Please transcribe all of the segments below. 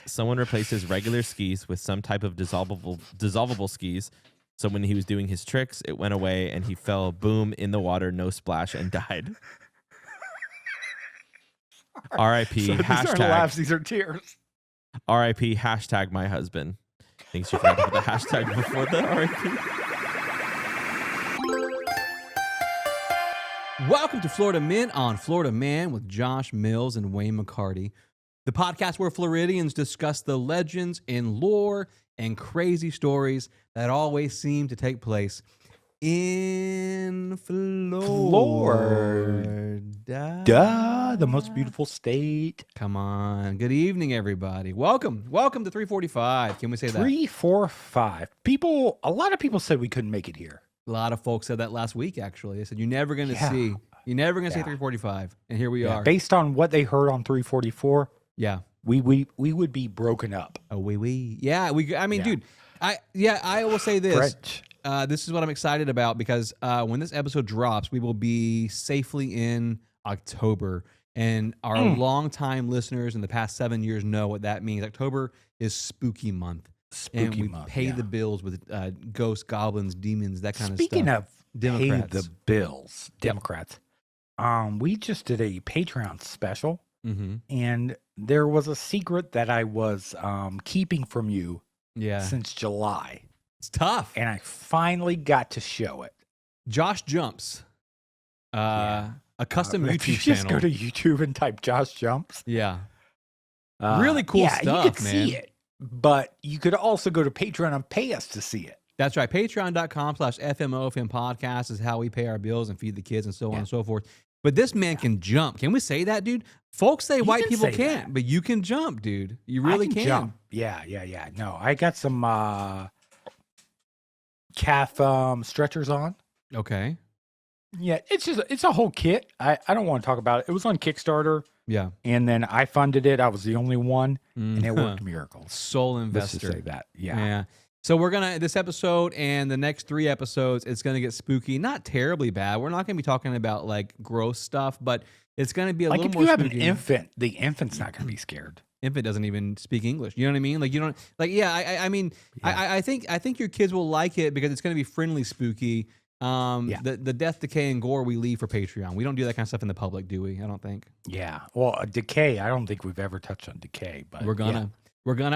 someone replaced his regular skis with some type of dissolvable skis. So when he was doing his tricks, it went away and he fell boom in the water, no splash, and died. R.I.P. So these aren't laughs, these are tears. R.I.P. hashtag my husband. Thanks you forgot to put the hashtag before the R.I.P. Welcome to Florida Men on Florida Man with Josh Mills and Wayne McCarty, the podcast where Floridians discuss the legends and lore and crazy stories that always seem to take place in Florida. Duh, the most beautiful state. Come on. Good evening, everybody. Welcome to 345. Can we say that? 345. A lot of people said we couldn't make it here. A lot of folks said that last week, actually. They said, you're never going to see 345. And here we are. Based on what they heard on 344, yeah. We would be broken up. Oh, we. Yeah, dude, I will say this. French. This is what I'm excited about because when this episode drops, we will be safely in October. And our longtime listeners in the past 7 years know what that means. October is spooky month. And we pay the bills with ghosts, goblins, demons, that kind of stuff. Speaking of Democrats. pay the bills, Democrats, we just did a Patreon special, and there was a secret that I was keeping from you since July. It's tough. And I finally got to show it. Josh Jumps, a custom YouTube if you channel. just go to YouTube and type Josh Jumps. Yeah. Really cool stuff, you could man. see it. But you could also go to Patreon and pay us to see it. That's right. Patreon.com/FMOFM podcast is how we pay our bills and feed the kids and so on and so forth. But this man can jump. Can we say that, dude? Folks say white people can't, but you can jump, dude. You really can. Jump. Yeah. No, I got some calf stretchers on. Okay. Yeah, it's a whole kit. I don't want to talk about it. It was on Kickstarter. Yeah. And then I funded it. I was the only one, and it worked miracles. Soul investor. Let's just say that. Yeah. So we're going to, this episode and the next 3 episodes, it's going to get spooky. Not terribly bad. We're not going to be talking about like gross stuff, but it's going to be a little more spooky. Like if you have an infant, the infant's not going to be scared. Infant doesn't even speak English. You know what I mean? Like you don't, like, I think your kids will like it because it's going to be friendly spooky. The death, decay, and gore we leave for Patreon. We don't do that kind of stuff in the public, do we? I don't think. Yeah. Well, decay, I don't think we've ever touched on decay, but we're gonna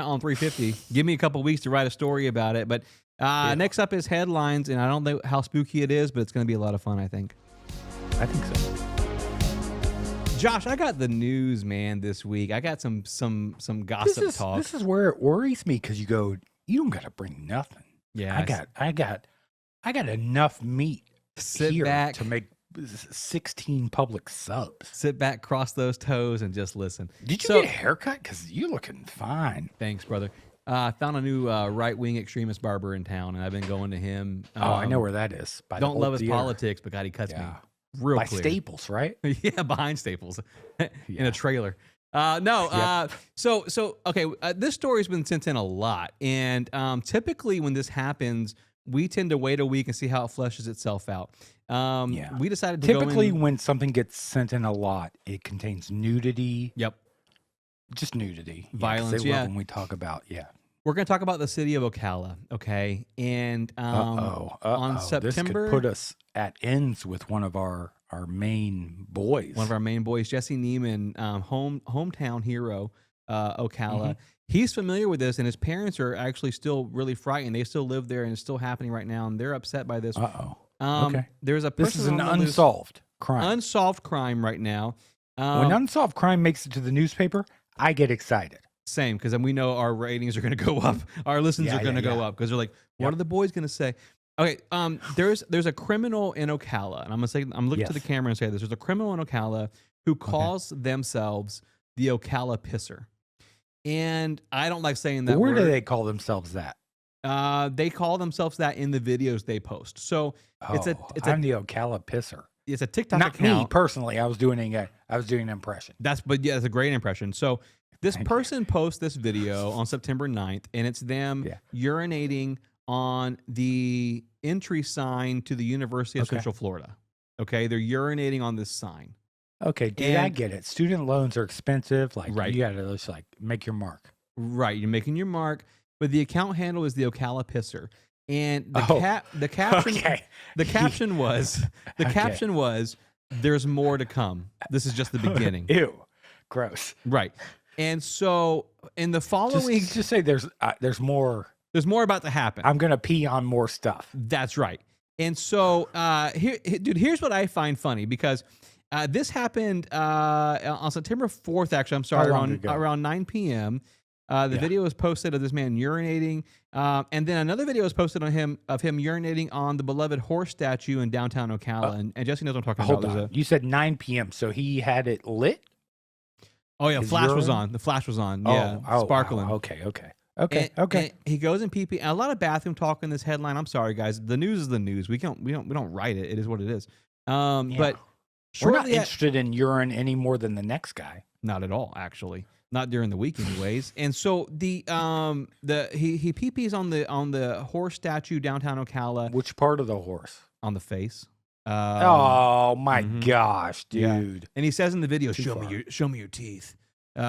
on 350. Give me a couple weeks to write a story about it. But next up is headlines, and I don't know how spooky it is, but it's gonna be a lot of fun, I think. I think so. Josh, I got the news, man, this week. I got some gossip talk. This is where it worries me because you don't gotta bring nothing. Yeah. I got enough meat Sit back to make 16 public subs. Sit back, cross those toes, and just listen. Did you get a haircut? Because you're looking fine. Thanks, brother. I found a new right-wing extremist barber in town, and I've been going to him. I know where that is. Don't love his politics, but God, he cuts me real by clear. Staples, right? Yeah, behind Staples in a trailer. So okay, this story's been sent in a lot, and typically when this happens, we tend to wait a week and see how it fleshes itself out. We decided to typically when something gets sent in a lot, it contains nudity. Yep. Just nudity. Violence, they love when we talk about, We're going to talk about the city of Ocala, okay? And on September... This could put us at ends with one of our main boys. One of our main boys, Jesse Neiman, hometown hero, Ocala. He's familiar with this, and his parents are actually still really frightened. They still live there, and it's still happening right now, and they're upset by this. Okay. There's a This is an unsolved crime. Unsolved crime right now. When unsolved crime makes it to the newspaper, I get excited. Same, because then we know our ratings are going to go up. Our listens are going to go up because they're like, what are the boys going to say? Okay, there's a criminal in Ocala, and I'm looking to the camera and say this. There's a criminal in Ocala who calls themselves the Ocala Pisser. And I don't like saying that Where word. do they call themselves that? They call themselves that in the videos they post. So I'm the Ocala Pisser. It's a TikTok Not account. me personally. I was doing an impression. That's a great impression. So this person posts this video on September 9th, and it's them urinating on the entry sign to the University of Central Florida. Okay, they're urinating on this sign. Okay, dude, I get it. Student loans are expensive. Like, you got to just like make your mark. Right, you're making your mark, but the account handle is the Ocala Pisser. And the caption Okay. the caption was caption was there's more to come. This is just the beginning. Ew. Gross. Right. And so in the following Just say there's more. there's more about to happen. I'm going to pee on more stuff. That's right. And so here's what I find funny, because this happened on September 4th, actually. I'm sorry, around 9 p.m. The video was posted of this man urinating, and then another video was posted of him urinating on the beloved horse statue in downtown Ocala. And Jesse knows what I'm talking about. Hold on. You said 9 p.m., so he had it lit? Oh, yeah, flash was on. The flash was on. Yeah, sparkling. Wow. Okay. And he goes in pee-pee. And a lot of bathroom talk in this headline. I'm sorry, guys. The news is the news. We don't write it. It is what it is. But we're not interested in urine any more than the next guy. Not at all, actually. Not during the week, anyways. And so he pee-pees on the horse statue downtown Ocala. Which part of the horse? On the face. Oh my gosh, dude! Yeah. And he says in the video, "Show me your teeth."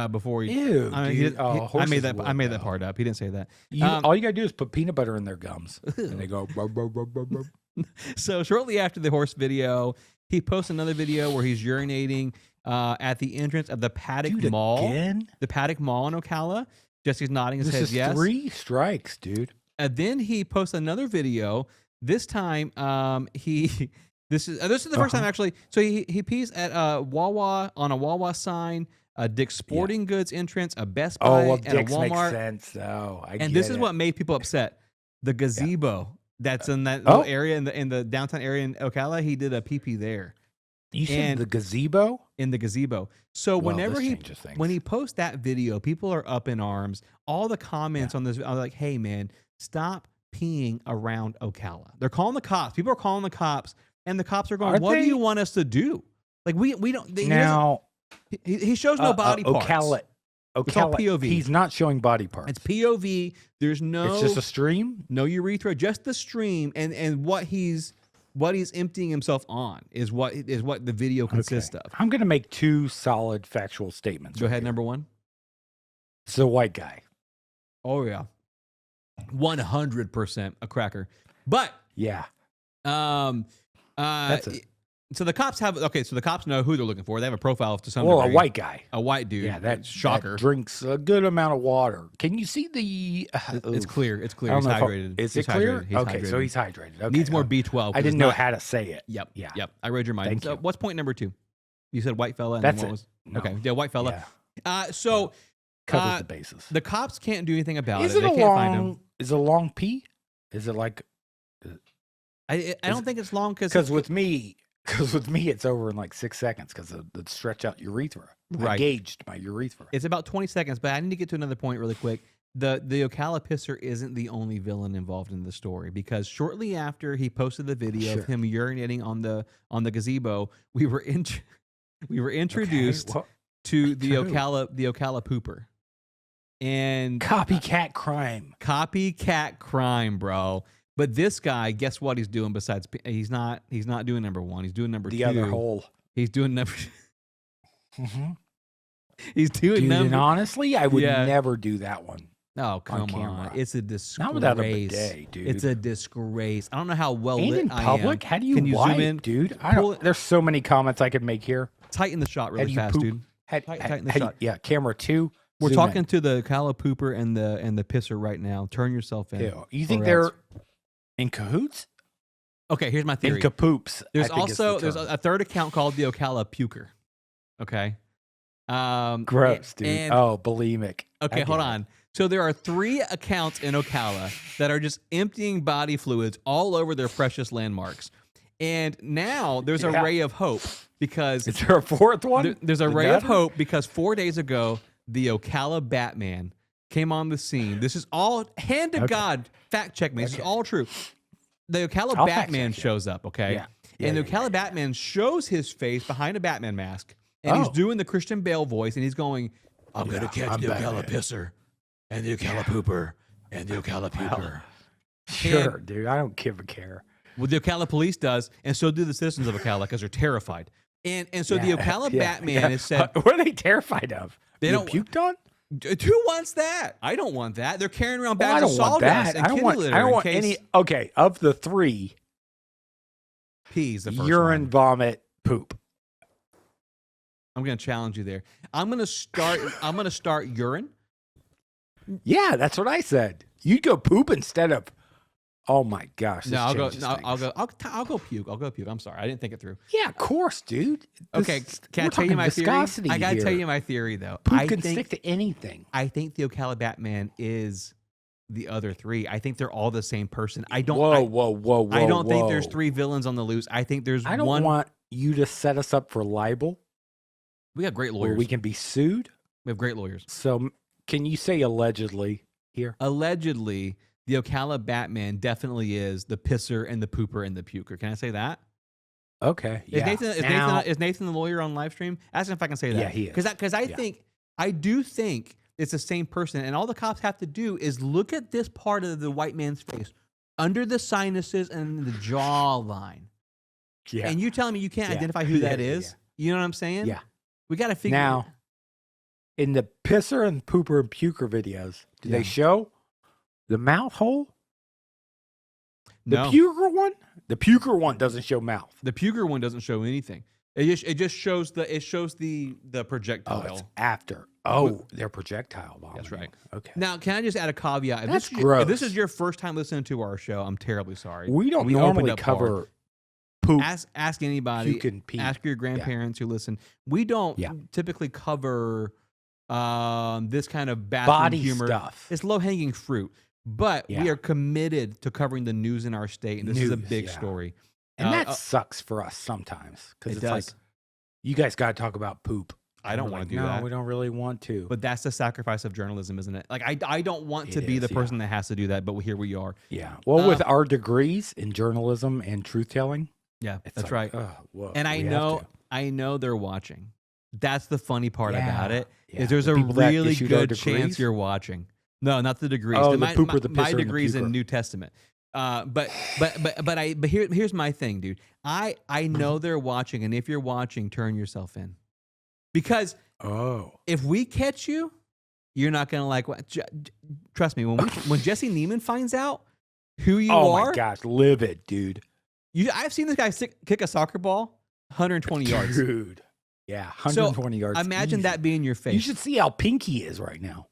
Before he, Ew, dude. I made that part up. He didn't say that. All you gotta do is put peanut butter in their gums, and they go. Blah, blah, blah, blah, blah. So shortly after the horse video, he posts another video where he's urinating at the entrance of the Paddock Mall. Again? The Paddock Mall in Ocala. Jesse's nodding his head. Yes. 3 strikes, dude. And then he posts another video. This time, This is the first time, actually. So he pees at Wawa, on a Wawa sign, a Dick's Sporting Goods entrance, a Best Buy, and Dick's a Walmart. Makes sense. And this is what made people upset. The gazebo that's in that little area in the downtown area in Ocala. He did a pee there. You said the gazebo? In the gazebo. So whenever when he posts that video, people are up in arms. All the comments on this are like, "Hey man, stop peeing around Ocala." They're calling the cops. People are calling the cops. And the cops are going, "What do you want us to do?" Like we don't. He shows no body parts. Ocala, POV. He's not showing body parts. It's POV. There's no. It's just a stream. No urethra, just the stream, and what he's emptying himself on is what the video consists of. I'm gonna make 2 solid factual statements. Go ahead. Number 1. It's a white guy. Oh yeah, 100% a cracker. But yeah. That's it. So the cops So the cops know who they're looking for. They have a profile to some degree. A white guy, a white dude. Yeah, that's shocker. That drinks a good amount of water. Can you see the? It's clear. It's clear. He's hydrated. Is it clear? He's okay, hydrated. so he's hydrated. Okay, needs more B12. I didn't know how to say it. Yep. Yeah. Yep. I read your mind. Thank you. What's point number 2? You said white fella. And that's what it. Was, no. Okay. Yeah, white fella. Yeah. So covers the bases. The cops can't do anything about it. They can't find him. Is it a long pee? Is it like? I don't think it's long because with me, it's over in like 6 seconds because of the stretch out urethra. Right. I gauged my urethra. It's about 20 seconds, but I need to get to another point really quick. The Ocala Pisser isn't the only villain involved in the story, because shortly after he posted the video of him urinating on the gazebo, we were introduced to the Ocala pooper. And copycat crime, bro. But this guy, guess what he's doing besides he's not doing number 1. He's doing number 2. The other hole. He's doing number He's doing number. And honestly, I would never do that one. Oh, come on. It's a disgrace. Not without a bidet, dude. It's a disgrace. I don't know how well and lit in public, how do you wipe, zoom in, dude? There's so many comments I could make here. Tighten the shot really fast, dude. Tighten the shot. Yeah, camera 2. We're talking to the Ocala pooper and the pisser right now. Turn yourself in. Ew. You think they're in cahoots? Okay, here's my theory. In capoops. There's a third account called the Ocala Puker. Okay. Gross, dude. Bulimic. Okay, hold on. So there are 3 accounts in Ocala that are just emptying body fluids all over their precious landmarks. And now there's a ray of hope, because is there a 4th one? There's a ray of hope because 4 days ago the Ocala Batman came on the scene. This is all hand to God. Fact check me. This is all true. The Ocala Batman shows up. Okay. Yeah. And the Ocala Batman shows his face behind a Batman mask, and he's doing the Christian Bale voice, and he's going, "I'm gonna catch the Ocala Pisser and the Ocala Pooper and the Ocala Puker." Sure, dude. I don't give a care. Well, the Ocala police does, and so do the citizens of Ocala, because they're terrified. And so the Ocala Batman is said. What are they terrified of? They don't puked on? Who wants that? I don't want that. They're carrying around Well, bags I of don't want sawdust that. and I don't want. kitty I litter don't in want case any. Okay, of the 3, peas. The first urine, one. vomit, poop. I'm gonna challenge you there. I'm gonna start urine. Yeah, that's what I said. You'd go poop instead of. Oh my gosh! No, I'll go. changes No, I'll things. go. I'll go puke. I'll go puke. I'm sorry, I didn't think it through. Yeah, of course, dude. Okay, can I tell you my theory? I gotta tell you my theory though. Poop can stick to anything. I think the Ocala Batman is the other 3. I think they're all the same person. I don't. Whoa! I don't think there's 3 villains on the loose. I think there's I don't one. want you to set us up for libel, We got great where lawyers. we can be sued. We have great lawyers. So, can you say allegedly here? Allegedly, the Ocala Batman definitely is the pisser and the pooper and the puker. Can I say that? Okay. Is Yeah. Nathan the lawyer on live stream? Ask him if I can say that. Yeah, he is. Because I do think it's the same person, and all the cops have to do is look at this part of the white man's face, under the sinuses and the jawline. Yeah. And you telling me you can't Yeah. identify who that is? You know what I'm saying? Yeah. We got to figure Now, in the pisser and pooper and puker videos, do Yeah. they show the mouth hole? The No. puker one? The puker one doesn't show mouth. The puker one doesn't show anything. It just shows the Oh, projectile. it's after. Oh, they're projectile bombing. That's right. Okay. Now, can I just add a caveat? That's If gross. this is your first time listening to our show, I'm terribly sorry. We don't opened normally up cover hard. poop, Ask anybody. puke, and pee. Ask your grandparents who listen. We don't Yeah. typically cover this kind of bathroom body humor. stuff. It's low hanging fruit, but we Yeah. are committed to covering the news in our state, and this is a News, big yeah. story. And that sucks for us sometimes because It it's does. like, you guys got to talk about poop. I And don't we're want like, to do no, that. we don't really want to. But that's the sacrifice of journalism, isn't it? Like I don't want to It be the is, yeah. person that has to do that, but here we are. Yeah. Well, with our degrees in journalism and truth telling, Yeah, it's that's like, right. Whoa, And we have to. I know they're watching. That's the funny part about it. Yeah, Is there's the a people that really issued our good chance degrees? you're watching. No, not the degrees. Oh, the my, pooper, my, the my pisser, and the degrees in puker. New Testament. But here's my thing, dude. I know they're watching, and if you're watching, turn yourself in, because if we catch you, you're not gonna like what. Trust me, when Jesse Neiman finds out who you oh are, my gosh, livid, dude. I've seen this guy kick a soccer ball 120 yards. Dude. Yeah, 120 yards. Imagine easy. that being your face. You should see how pink he is right now.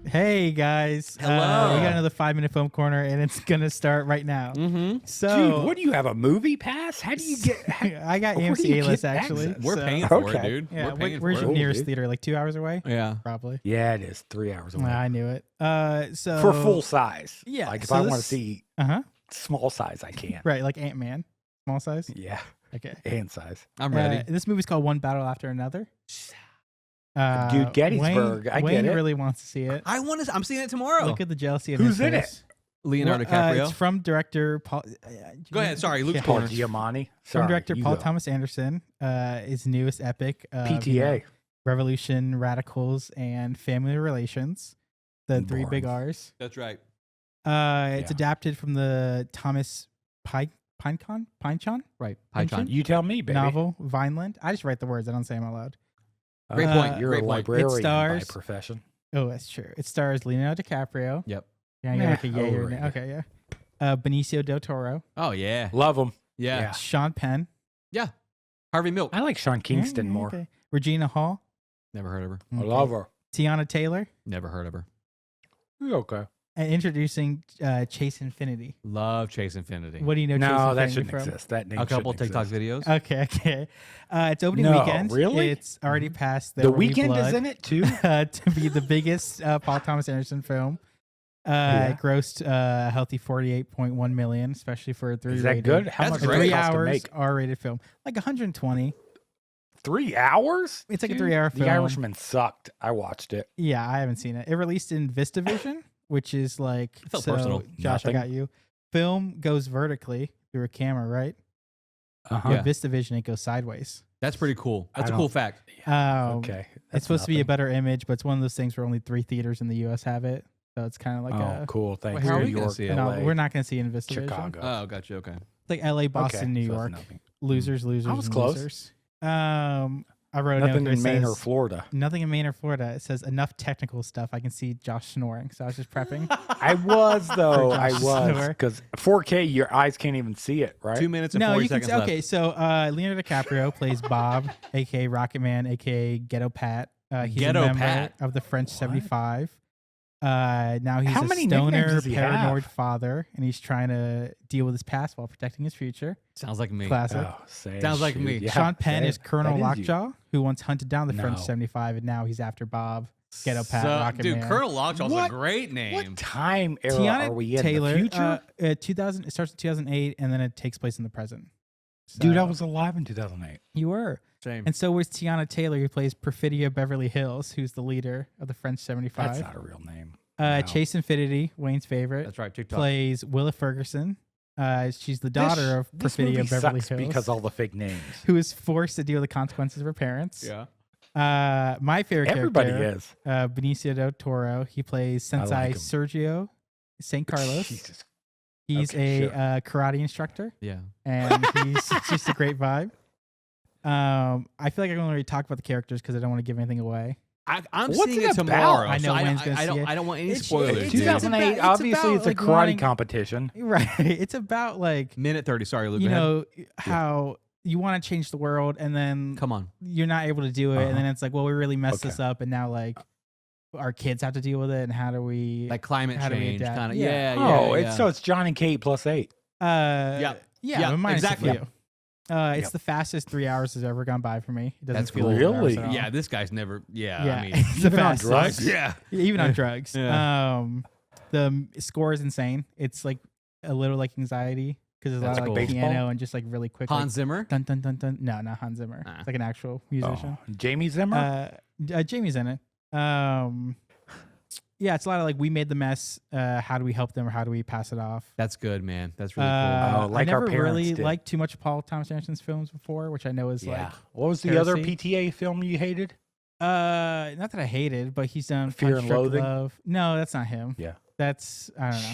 Hey guys. Hello. We got another 5-minute film corner and it's gonna start right now. Mm-hmm. So Dude, what do you have, a movie pass? How do you get I got Where do AMC you A-list get actually. access? We're so- paying for it, Okay. dude. Yeah, We're paying where's for your it. nearest dude. theater? Like 2 hours away? Yeah. Probably. Yeah, it is 3 hours away. I knew it. So For full size. Yeah, Like if so I want to this- see Uh-huh. small size, I can. Right, like Ant-Man. Small size? Yeah, Okay. and size. I'm ready. This movie's called One Battle After Another. Dude, Gettysburg, Wayne, I get Wayne it. really wants to see it. I'm seeing it tomorrow. Look at the jealousy of Who's his in it? face. Leonardo Well, DiCaprio. it's from director Paul. Go ahead. Sorry, Luke's Yeah. Paul corner. Giamatti. From Sorry, director you Paul go. Thomas Anderson. His newest epic. PTA. Revolution, Radicals, and Family Relations. The three big Boring. R's. That's right. It's Yeah. adapted from the Thomas Pynchon Right. Python? Python. You tell me, baby. novel, Vineland. I just write the words. I don't say them out loud. Great point. You're Great a point. librarian by stars- profession. Oh, that's true. It stars Leonardo DiCaprio. Yep. Yeah, you're like a Meh, yay or overrated. nay. Okay, yeah. Benicio del Toro. Oh yeah. Love him. Yeah. Yeah. Sean Penn. Harvey Milk. I like Sean Kingston Yeah, more. okay. Regina Hall. Never heard of her. I love her. Tiana Taylor. Never heard of her. Okay. And introducing Chase Infinity. Love Chase Infinity. What do you know Chase No, that Infinity shouldn't from? exist. That name A couple shouldn't TikTok exist. videos. Okay. It's opening No, weekend. really? It's already passed. The There Will Be Weeknd Blood, is in it too. to be the biggest Paul Thomas Anderson film. Yeah. It grossed a healthy 48.1 million, especially for a 3 Is that rated. good? How That's much A great. does it 3 cost to hours make? R-rated film, like 120. 3 hours? It's like a Dude, 3-hour The film. Irishman sucked. I watched it. Yeah, I haven't seen it. It released in VistaVision, which is like Felt so. personal. Josh, Nothing. I got you. Film goes vertically through a camera, right? Uh-huh. With VistaVision, it goes sideways. That's pretty cool. That's I a cool don't- fact. Okay. It's supposed to be a better. better image, but it's one of those things where only 3 theaters in the U.S. have it. So it's kind of like Oh, a. cool. Thanks. how are New we gonna York, see it? No, LA, we're not going to see it in VistaVision. Chicago. Oh, gotcha. Okay. Like LA, Boston, New so it's York. nothing. Losers, losers, I was and close. losers. I wrote Nothing note in Maine or says, Florida. Nothing in Maine or Florida. It says enough technical stuff. I can see Josh snoring, so I was just prepping. I was though. I Josh was Snore. because 4K, your eyes can't even see it, right? 2 minutes and No, 40 you can. seconds left. Okay, so Leonardo DiCaprio plays Bob, aka Rocket Man, aka Ghetto Pat. He's Ghetto a member Pat? of the French 75. Now he's How a many nicknames stoner, does he paranoid have? father, and he's trying to deal with his past while protecting his future. Sounds like me. Classic. Oh, say Sounds like shoot. me. Yeah, Sean Penn that- is Colonel that you. Lockjaw, who once hunted down the French No. 75, and now he's after Bob, Ghetto Pat, So, Rocket dude, Man. Colonel Lockjaw's a What? great name. What time era Tiana are we in? Taylor, The future? 2000. It starts in 2008, and then it takes place in the present. Dude, I So- was alive in 2008. You were. Same. And so was Tiana Taylor, who plays Perfidia Beverly Hills, who's the leader of the French 75. That's not a real name. No. Chase Infinity, Wayne's favorite, That's right. TikTok. plays Willa Ferguson. She's the daughter of This Perfidia movie Beverly sucks Hills, because all the fake names. who is forced to deal with the consequences of her parents. Yeah. My favorite Everybody character, is. Benicio del Toro. He plays Sensei like him. Sergio St. Carlos. Jesus. He's Okay, a sure. karate instructor, Yeah. and he's just a great vibe. I feel like I don't really talk about the characters because I don't want to give anything away. I'm What's seeing it it about? tomorrow. I know so Wayne's gonna I see don't. it. I don't want any It's- spoilers. it's dude. 2008, about- obviously, it's a like, karate wanting- competition. Right. It's about like Minute 30. Sorry, Luke. you go ahead. know how you want to change the world and then Come on. you're not able to do it, Uh-huh. and then it's like, well, we really messed Okay. this up, and now like our kids have to deal with it, and how do we? Like climate How do we change, adapt? kind of. Yeah. Yeah. Oh, yeah. so it's John and Kate plus 8. Yeah, but minus exactly. a few. It's Yep. the fastest 3 hours has ever gone by for me. It doesn't That's feel cool. like 3 hours Really? at all. Yeah, this guy's never. Yeah. yeah, I mean, it's the Even on fastest. drugs? yeah. Even on drugs. Yeah. The score is insane. It's like a little like anxiety because there's a lot That's of like cool. piano Baseball? and just like really quick. Hans like, Zimmer. dun dun dun dun. No, not Hans Zimmer. Ah. It's like an actual musician. Oh, Jamie Zimmer? Jamie's in it. Yeah, it's a lot of like we made the mess. How do we help them or how do we pass it off? That's good, man. That's really cool. Oh, like I our never parents really did. liked too much of Paul Thomas Anderson's films before, which I know is yeah. like What was the other heresy. PTA film you hated? not that I hated, but he's done Fear and Punch Drunk Loathing? Love. No, that's not him. Yeah. That's I don't know.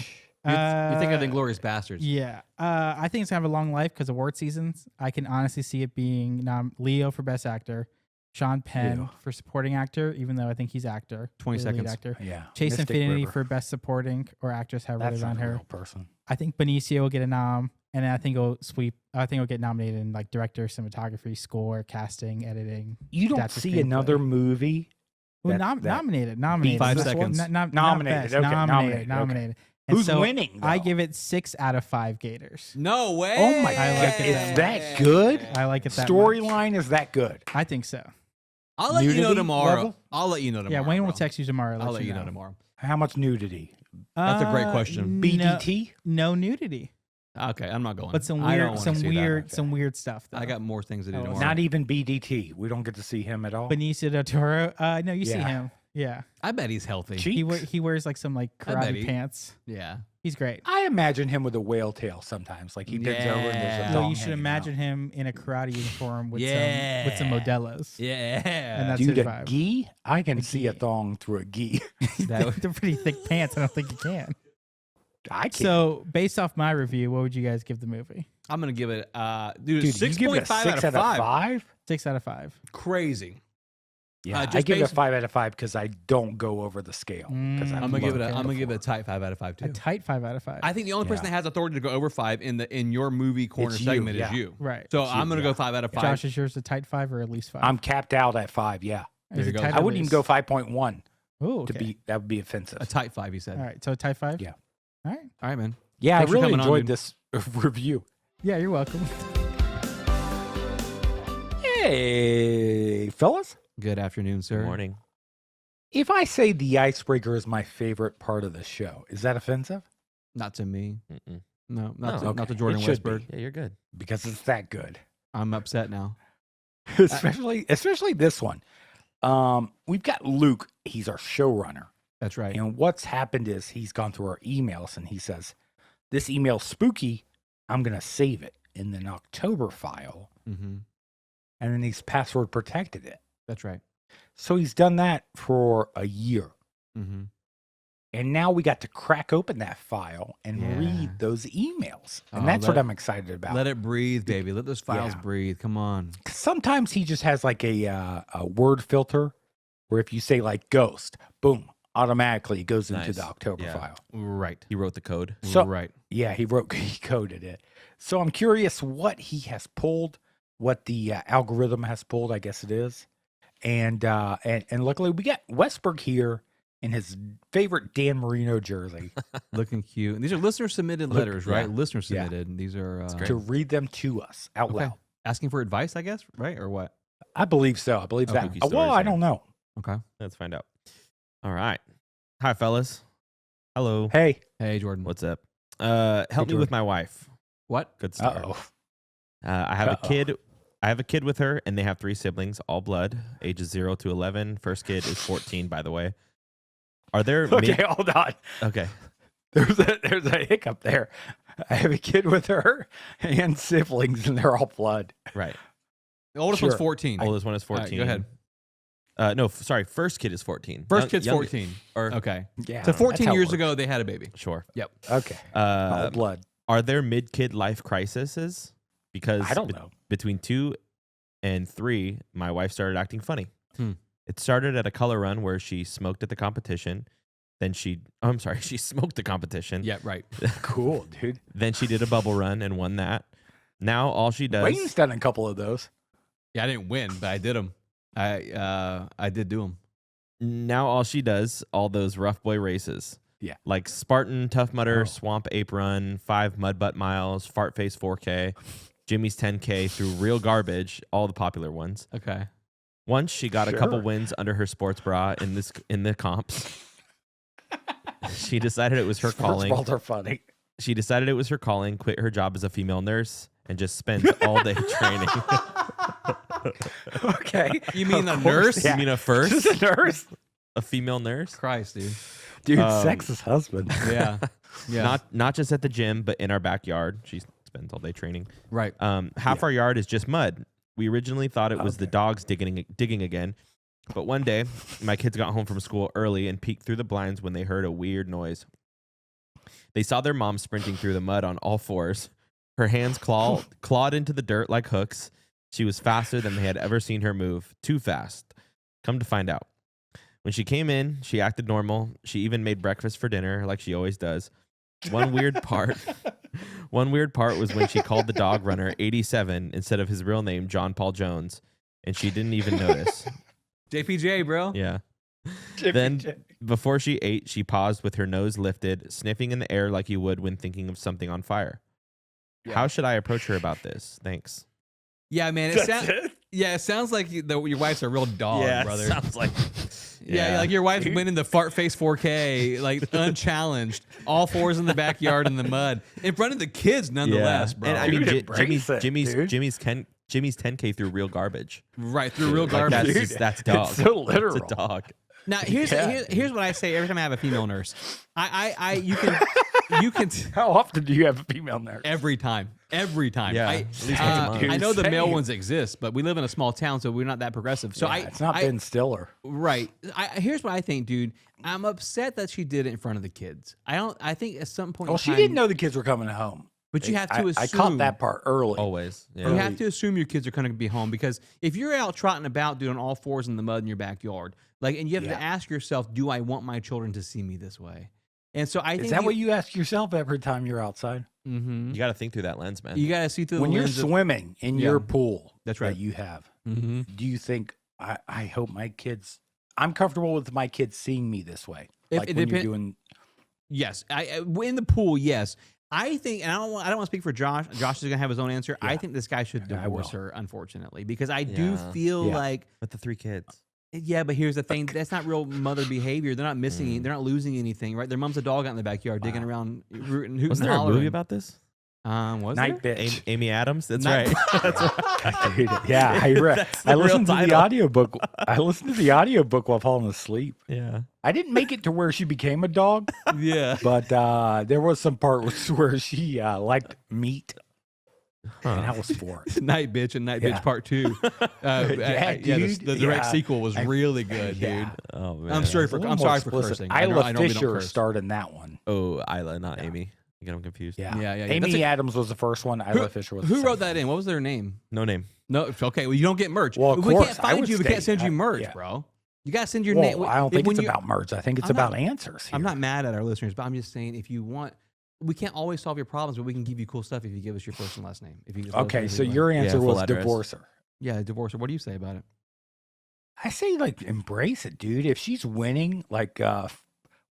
You think of Uh, Inglourious Bastards. Yeah. I think it's kind of a long life because award seasons. I can honestly see it being Leo for Best Actor, Sean Penn Leo. for Supporting Actor, even though I think he's actor. 20 the lead seconds. Actor. Yeah. Chase Mystic Infinity River. for Best Supporting or Actress, however That's they on not a her. real person. I think Benicio will get a nom, and then I think it'll sweep. I think it'll get nominated in like director, cinematography, score, casting, editing. You don't That's a see another screenplay. movie. Well, that nominated. 5 That's seconds. Not Nominated, best, okay, nominated. nominated, okay. Nominated. And Who's so winning? I though? give it 6 out of 5 Gators. No way. Oh my I god! like it It's that that good. I like it that much. Storyline is that good. I think so. I'll let you know Nudity tomorrow. level? I'll let you know tomorrow. Yeah, Wayne will bro. text you tomorrow. I'll let you know tomorrow. How much nudity? That's a great question. BDT? No nudity, Okay, I'm not going. but some I don't weird, wanna some see that. weird, Okay. some weird stuff. Though. I got more things to do Oh, tomorrow. Not even BDT. We don't get to see him at all. Benicio del Toro. No, you see Yeah. him. Yeah, I bet he's healthy. Cheeks? he wears like some like I bet karate he- pants. Yeah. He's great. I imagine him with a whale tail sometimes. Like he bends over and there's Yeah. a No, thong you should hanging imagine out. him in a karate uniform with Yeah. some Modelos. Yeah. And that's Dude, his a vibe. gi? I can A see a gi. thong through a gi. That would- They're pretty thick pants. I don't think you can. I can't. So, based off my review, what would you guys give the movie? I'm gonna give it Dude, you 6.5 give it a 6 out of 5. 6 out of 5. Crazy. Yeah, I just give it a based- 5 out of 5 because I don't go over the scale. 'cause Mm. I've I'm gonna give it a loved I'm gonna give it a before. tight 5 out of 5 too. A tight 5 out of 5. I think the only person Yeah. that has authority to go over 5 in your movie corner It's you, segment yeah. is you. right. So It's I'm you, gonna yeah. go 5 out of 5. Josh, is yours a tight 5 or at least 5? I'm capped out at 5, yeah. There Is you it go. tight I or wouldn't even loose? go 5.1 Ooh, to okay. be that would be offensive. a tight 5, he said. All right. So, a tight 5? Yeah. All right. All right, man. Yeah, Thanks I for really coming on, enjoyed dude. this review. Yeah, you're welcome. Hey, fellas. Good afternoon, sir. Good morning. If I say the icebreaker is my favorite part of the show, is that offensive? Not to me. Mm-mm. No, No, not okay. to Jordan It should be. Westberg. Yeah, you're good. Because it's that good. I'm upset now. especially this one. We've got Luke. He's our showrunner. That's right. And what's happened is he's gone through our emails and he says, this email's spooky. I'm going to save it in an October file. Mm-hmm. And then he's password protected it. That's right. So he's done that for a year. Mm-hmm. And now we got to crack open that file and read those emails. And that's what I'm excited about. Let it breathe, baby. Let those files breathe. Come on. Sometimes he just has like a word filter where if you say like ghost, boom, automatically it goes into the October file. Right. He wrote the code. So, right. Yeah, he coded it. So I'm curious what he has pulled, what the algorithm has pulled, I guess it is. And luckily we got Westberg here in his favorite Dan Marino jersey. Looking cute. And these are listener submitted letters, right? Listener submitted. And these are to read them to us out loud. Asking for advice, I guess, right? Or what? I believe so. I believe that. Well, I don't know. Okay. Let's find out. All right. Hi, fellas. Hello. Hey. Hey, Jordan. What's up? Help me with my wife. What? Good start. Uh-oh. I have a kid. I have a kid with her, and they have 3 siblings, all blood, ages 0 to 11. First kid is 14, by the way. Are there? Hold on. Okay. There's a hiccup there. I have a kid with her and siblings, and they're all blood. Right. The oldest one's 14. Oldest one is 14. Right, go ahead. No, sorry. First kid is 14. First kid's 14. Okay. Yeah. So 14 years ago, they had a baby. Sure. Yep. Okay. All blood. Are there mid-kid life crises? Because I don't know. Between 2 and 3, my wife started acting funny. It started at a color run where she smoked at the competition. Then she smoked the competition. Yeah, right. Cool, dude. Then she did a bubble run and won that. Now all she does. Wayne's done a couple of those. Yeah, I didn't win, but I did them. I did do them. Now all she does, all those rough boy races. Yeah. Like Spartan, Tough Mudder, Swamp Ape Run, 5 Mud Butt Miles, Fart Face 4K, Jimmy's 10K through Real Garbage, all the popular ones. Okay. Once she got a couple wins under her sports bra in the comps. She decided it was her calling. Sports bras are funny. She decided it was her calling, quit her job as a female nurse, and just spends all day training. Okay. You mean a nurse? Yeah. You mean a first? Just a nurse? A female nurse? Christ, dude. Dude, sexist husband. Yeah. Yeah. Not just at the gym, but in our backyard. She spends all day training. Right. Half our yard is just mud. We originally thought it was the dogs digging again. But one day, my kids got home from school early and peeked through the blinds when they heard a weird noise. They saw their mom sprinting through the mud on all fours. Her hands clawed into the dirt like hooks. She was faster than they had ever seen her move. Too fast. Come to find out. When she came in, she acted normal. She even made breakfast for dinner like she always does. One weird part was when she called the dog runner 87 instead of his real name, John Paul Jones, and she didn't even notice. JPJ, bro. Yeah. Then, before she ate, she paused with her nose lifted, sniffing in the air like you would when thinking of something on fire. Yeah. How should I approach her about this? Thanks. Yeah, man. It sounds like your wife's a real dog, brother. Sounds like. Yeah, like your wife's winning the Fart Face 4K, like unchallenged, all fours in the backyard in the mud, in front of the kids, nonetheless, bro. And I mean, Jimmy's Jimmy's 10K through Real Garbage. Right, through Real Garbage. That's dog. It's so literal. It's a dog. Now here's what I say every time I have a female nurse. You can. How often do you have a female nurse? Every time. Yeah. I know the male ones exist, but we live in a small town, so we're not that progressive. So it's not Ben Stiller. Right. Here's what I think, dude. I'm upset that she did it in front of the kids. I think at some point. Well, she didn't know the kids were coming home. But you have to assume. I caught that part early. Always. Yeah. You have to assume your kids are going to be home because if you're out trotting about doing all fours in the mud in your backyard, and you have to ask yourself, do I want my children to see me this way? And so I think. Is that what you ask yourself every time you're outside? Mm-hmm. You got to think through that lens, man. You got to see through when the you're lens swimming in your pool. That's right. That you have. Mm-hmm. Do you think I hope my kids? I'm comfortable with my kids seeing me this way. Like when you're doing. Yes, in the pool. Yes. I think, and I don't want to speak for Josh. Josh is gonna have his own answer. Yeah. I think this guy should divorce her, unfortunately, because I do feel like with the 3 kids. Yeah, but here's the thing: that's not real mother behavior. They're not missing. They're not losing anything, right? Their mom's a dog out in the backyard digging around, rooting, hooting, Wasn't there a movie about this? Was Night there? Bitch. Amy Adams. That's right. That's right. Dude, yeah, I listened to the audiobook. I listened to the audiobook while falling asleep. Yeah. I didn't make it to where she became a dog. Yeah. But there was some part where she liked meat. And that was 4. Night Bitch and Night Yeah. Bitch Part 2. The direct sequel was really good, dude. Oh man. I'm sorry for explicit. cursing. I Isla normally don't Fisher curse. starred in that one. Oh, Isla, not Amy. I get them confused. Yeah. Yeah. Amy Adams was the first one. Isla Fisher was the Who wrote second that in? What was their name? No name. No, okay. Well, you don't get merch. Well, of we course, can't I find would you. We stay. can't send you merch, Yeah. bro. You gotta send your Well, name. I don't think when it's you- about merch. I think it's I'm not- about answers. Here. I'm not mad at our listeners, but I'm just saying if you want, we can't always solve your problems, but we can give you cool stuff if you give us your first and last name. If you just let us know Okay, who so you are. your answer full was address. divorce her. Yeah, divorce. What do you say about it? I say like embrace it, dude. If she's winning, like what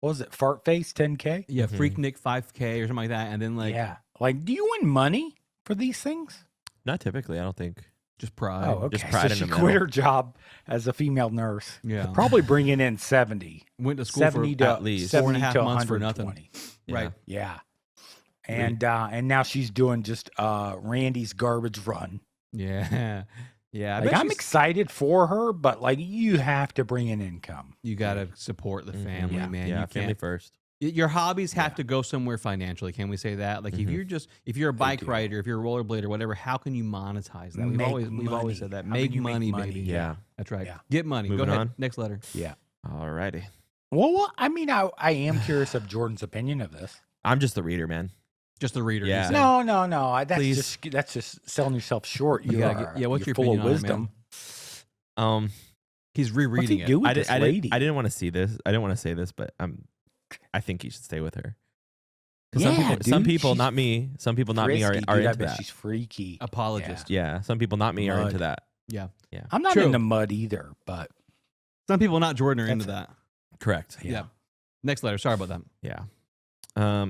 was it, Fart Face 10K? Yeah, Mhm. Freaknik 5K or something like that, and then like Yeah. Like, do you win money for these things? Not typically. I don't think. just pride. Oh, okay. just pride So in she the quit middle. her job as a female nurse. Yeah. Probably bringing in 70. Went to school 70 for to at least 70 4.5 to months for nothing. 120. right. Yeah. And now she's doing just Randy's garbage run. Yeah, yeah. I Like, bet I'm she's- excited for her, but like you have to bring in income. You gotta support the Mhm. family, Yeah. man. Yeah, You family can't. first. Your hobbies have Yeah. to go somewhere financially. Can we say that? Like, Mhm. if you're a bike do. rider, if you're a rollerblader, whatever, how can you monetize that? We've Make always money. said that. How Make can you make money, money? baby. Yeah. That's right. Yeah. Get money. Moving Go ahead. on. Next letter. Yeah. Alrighty. Well, I mean, I am curious of Jordan's opinion of this. I'm just the reader, man. Just the reader. Yeah. he said. No. Please. That's just selling yourself short. You You gotta are, get- yeah, what's you're your full opinion of on it, wisdom. Um, He's What's rereading he it. do with I, this did, lady? I didn't want to see this. I didn't want to say this, but I think you should stay with her. 'Cause some Yeah, people, some dude, people, she's not me. Some people, not me, are Frisky, are dude, I into bet that. she's freaky. Apologist. Yeah, some people, not me, are into Mud. that. Yeah. I'm not True. into mud either, but Some people, not Jordan, are into That's- that. Correct. Yeah. Next letter. Sorry about that. Yeah.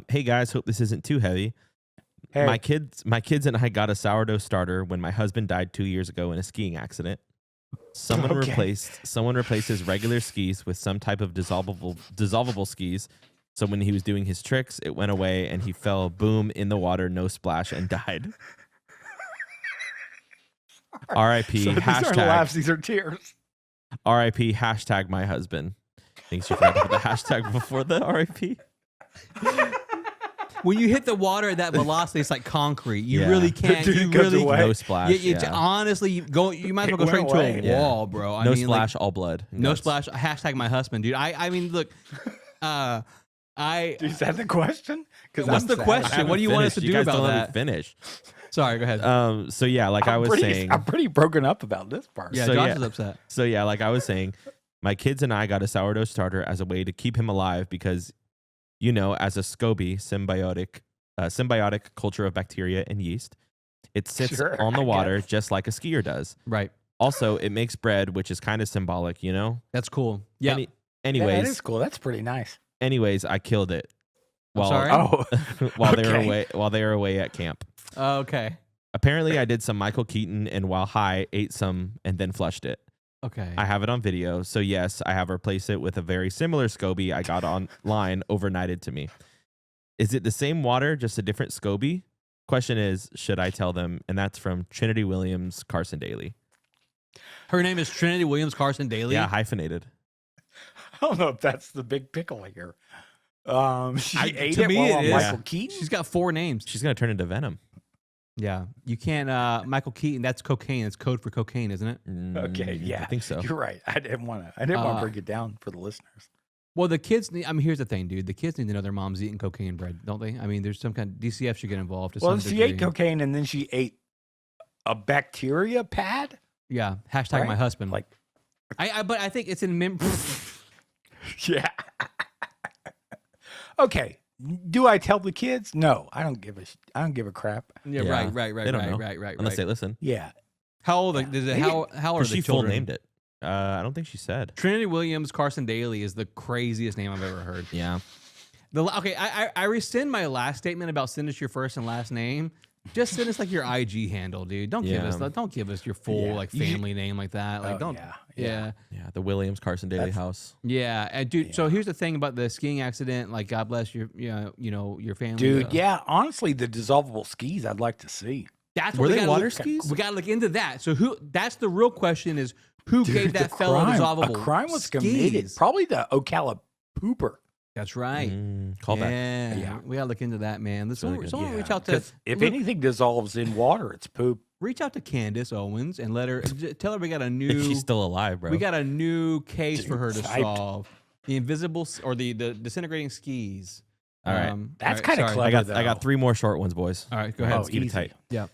Hey guys, hope this isn't too heavy. hey, My kids and I got a sourdough starter when my husband died 2 years ago in a skiing accident. Someone Okay. replaced his regular skis with some type of dissolvable skis. So when he was doing his tricks, it went away and he fell boom in the water, no splash, and died. R.I.P. so these aren't hashtag laughs, these are tears. R.I.P. hashtag my husband. Thanks you forgot to put the hashtag before the R.I.P. When you hit the water at that velocity, it's like concrete. You Yeah. really can't. Dude, You it goes really. away. No splash. Yeah. Honestly, you might as well go It straight went into away. a Yeah. wall, bro. I No mean, like, splash, all blood. and no guts. splash. Hashtag my husband, dude. I mean, look. Is that the question? Because What's the question? What do you want us to You do guys about don't let me that? finish. Sorry, go ahead. So yeah, like I was saying. I'm pretty broken up about this part. Yeah, so Josh yeah. is upset. So yeah, like I was saying, my kids and I got a sourdough starter as a way to keep him alive because, as a SCOBY, symbiotic culture of bacteria and yeast, it sits Sure, on the I water guess. just like a skier does. Right. Also, it makes bread, which is kind of symbolic, That's cool. Yeah. Yeah, anyways, that is cool. That's pretty nice. I killed it. I'm sorry? Oh, while they were Okay. away at camp. Okay. Apparently, I did some Michael Keaton and while high, ate some and then flushed it. Okay. I have it on video. So yes, I have replaced it with a very similar SCOBY I got online overnighted to me. Is it the same water, just a different SCOBY? Question is, should I tell them? And that's from Trinity Williams, Carson Daly. Her name is Trinity Williams Carson Daly. Yeah, hyphenated. I don't know if that's the big pickle here. She ate to it me while it on is. Michael Keaton. She's got 4 names. She's gonna turn into Venom. Yeah. You can't. Michael Keaton. That's cocaine. It's code for cocaine, isn't it? Okay, yeah, I think so. You're right. I didn't want to break it down for the listeners. Well, the kids need. Here's the thing, dude. The kids need to know their mom's eating cocaine bread, don't they? I mean, there's some kind of DCF should get involved. To Well, some she ate degree. cocaine and then she ate a bacteria pad. Yeah. Hashtag Right? my husband. Like, But I think it's in yeah. Okay. Do I tell the kids? No, I don't give a crap. Yeah. Yeah. Right. They don't know. Right. Unless they listen. Yeah. How old? Yeah. Is it? Maybe- How old are Because the she full children? named it. I don't think she said. Trinity Williams Carson Daly is the craziest name I've ever heard. Yeah. Okay, I rescind my last statement about send us your first and last name. Just send us like your IG handle, dude. Don't give us your full Yeah. like You should- family name like that. Like Oh, don't. yeah. Yeah. Yeah. The Williams Carson Daly That's- house. Yeah, and dude. So Yeah. here's the thing about the skiing accident. Like, God bless your, your family. Dude, yeah. Honestly, the dissolvable skis I'd like to see. That's Were what we they gotta water look- skis? We gotta look into that. So who? That's the real question: is who Dude, gave that the fellow crime, dissolvable a crime was skis? committed. Probably the Ocala pooper. That's right. Call back. Yeah, we gotta look into that, man. Someone reach out to. If anything dissolves in water, it's poop. Reach out to Candace Owens and tell her we got a new. If she's still alive, bro. We got a new case for her to solve. The invisible or the disintegrating skis. All right. That's kind of clever. I got 3 more short ones, boys. All right, go ahead. Let's keep it tight. Yeah.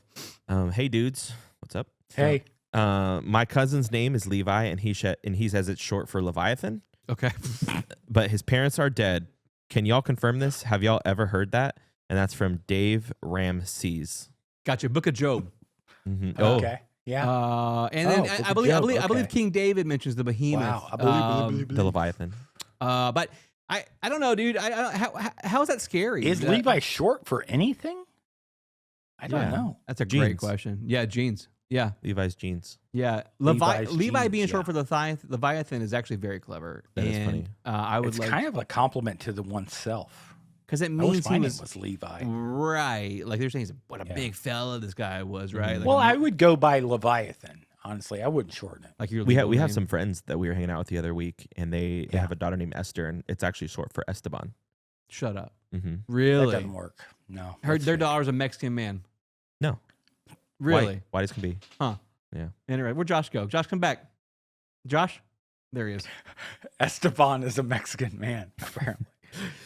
Hey, dudes. What's up? Hey. My cousin's name is Levi, and he says it's short for Leviathan. Okay. But his parents are dead. Can y'all confirm this? Have y'all ever heard that? And that's from Dave Ramses. Gotcha. Book of Job. Mm-hmm. Okay. Yeah. And then I believe King David mentions the behemoth. Wow. I believe the Leviathan. But I don't know, dude. How is that scary? Is Levi short for anything? I don't know. That's a great question. Yeah, jeans. Yeah, Levi's jeans. Yeah, Levi jeans, being short for Leviathan is actually very clever. That is funny. It's kind of a compliment to the oneself. Because it means my name was Levi. Right. Like they're saying, what a big fella this guy was, right? Like, well, I would go by Leviathan. Honestly, I wouldn't shorten it. Like we have some friends that we were hanging out with the other week, and they have a daughter named Esther, and it's actually short for Esteban. Shut up. Mm-hmm. Really? That doesn't work. No. Their daughter's a Mexican man. No. Really? White as can be. Huh. Yeah. Anyway, where'd Josh go? Josh, come back. Josh? There he is. Esteban is a Mexican man, apparently.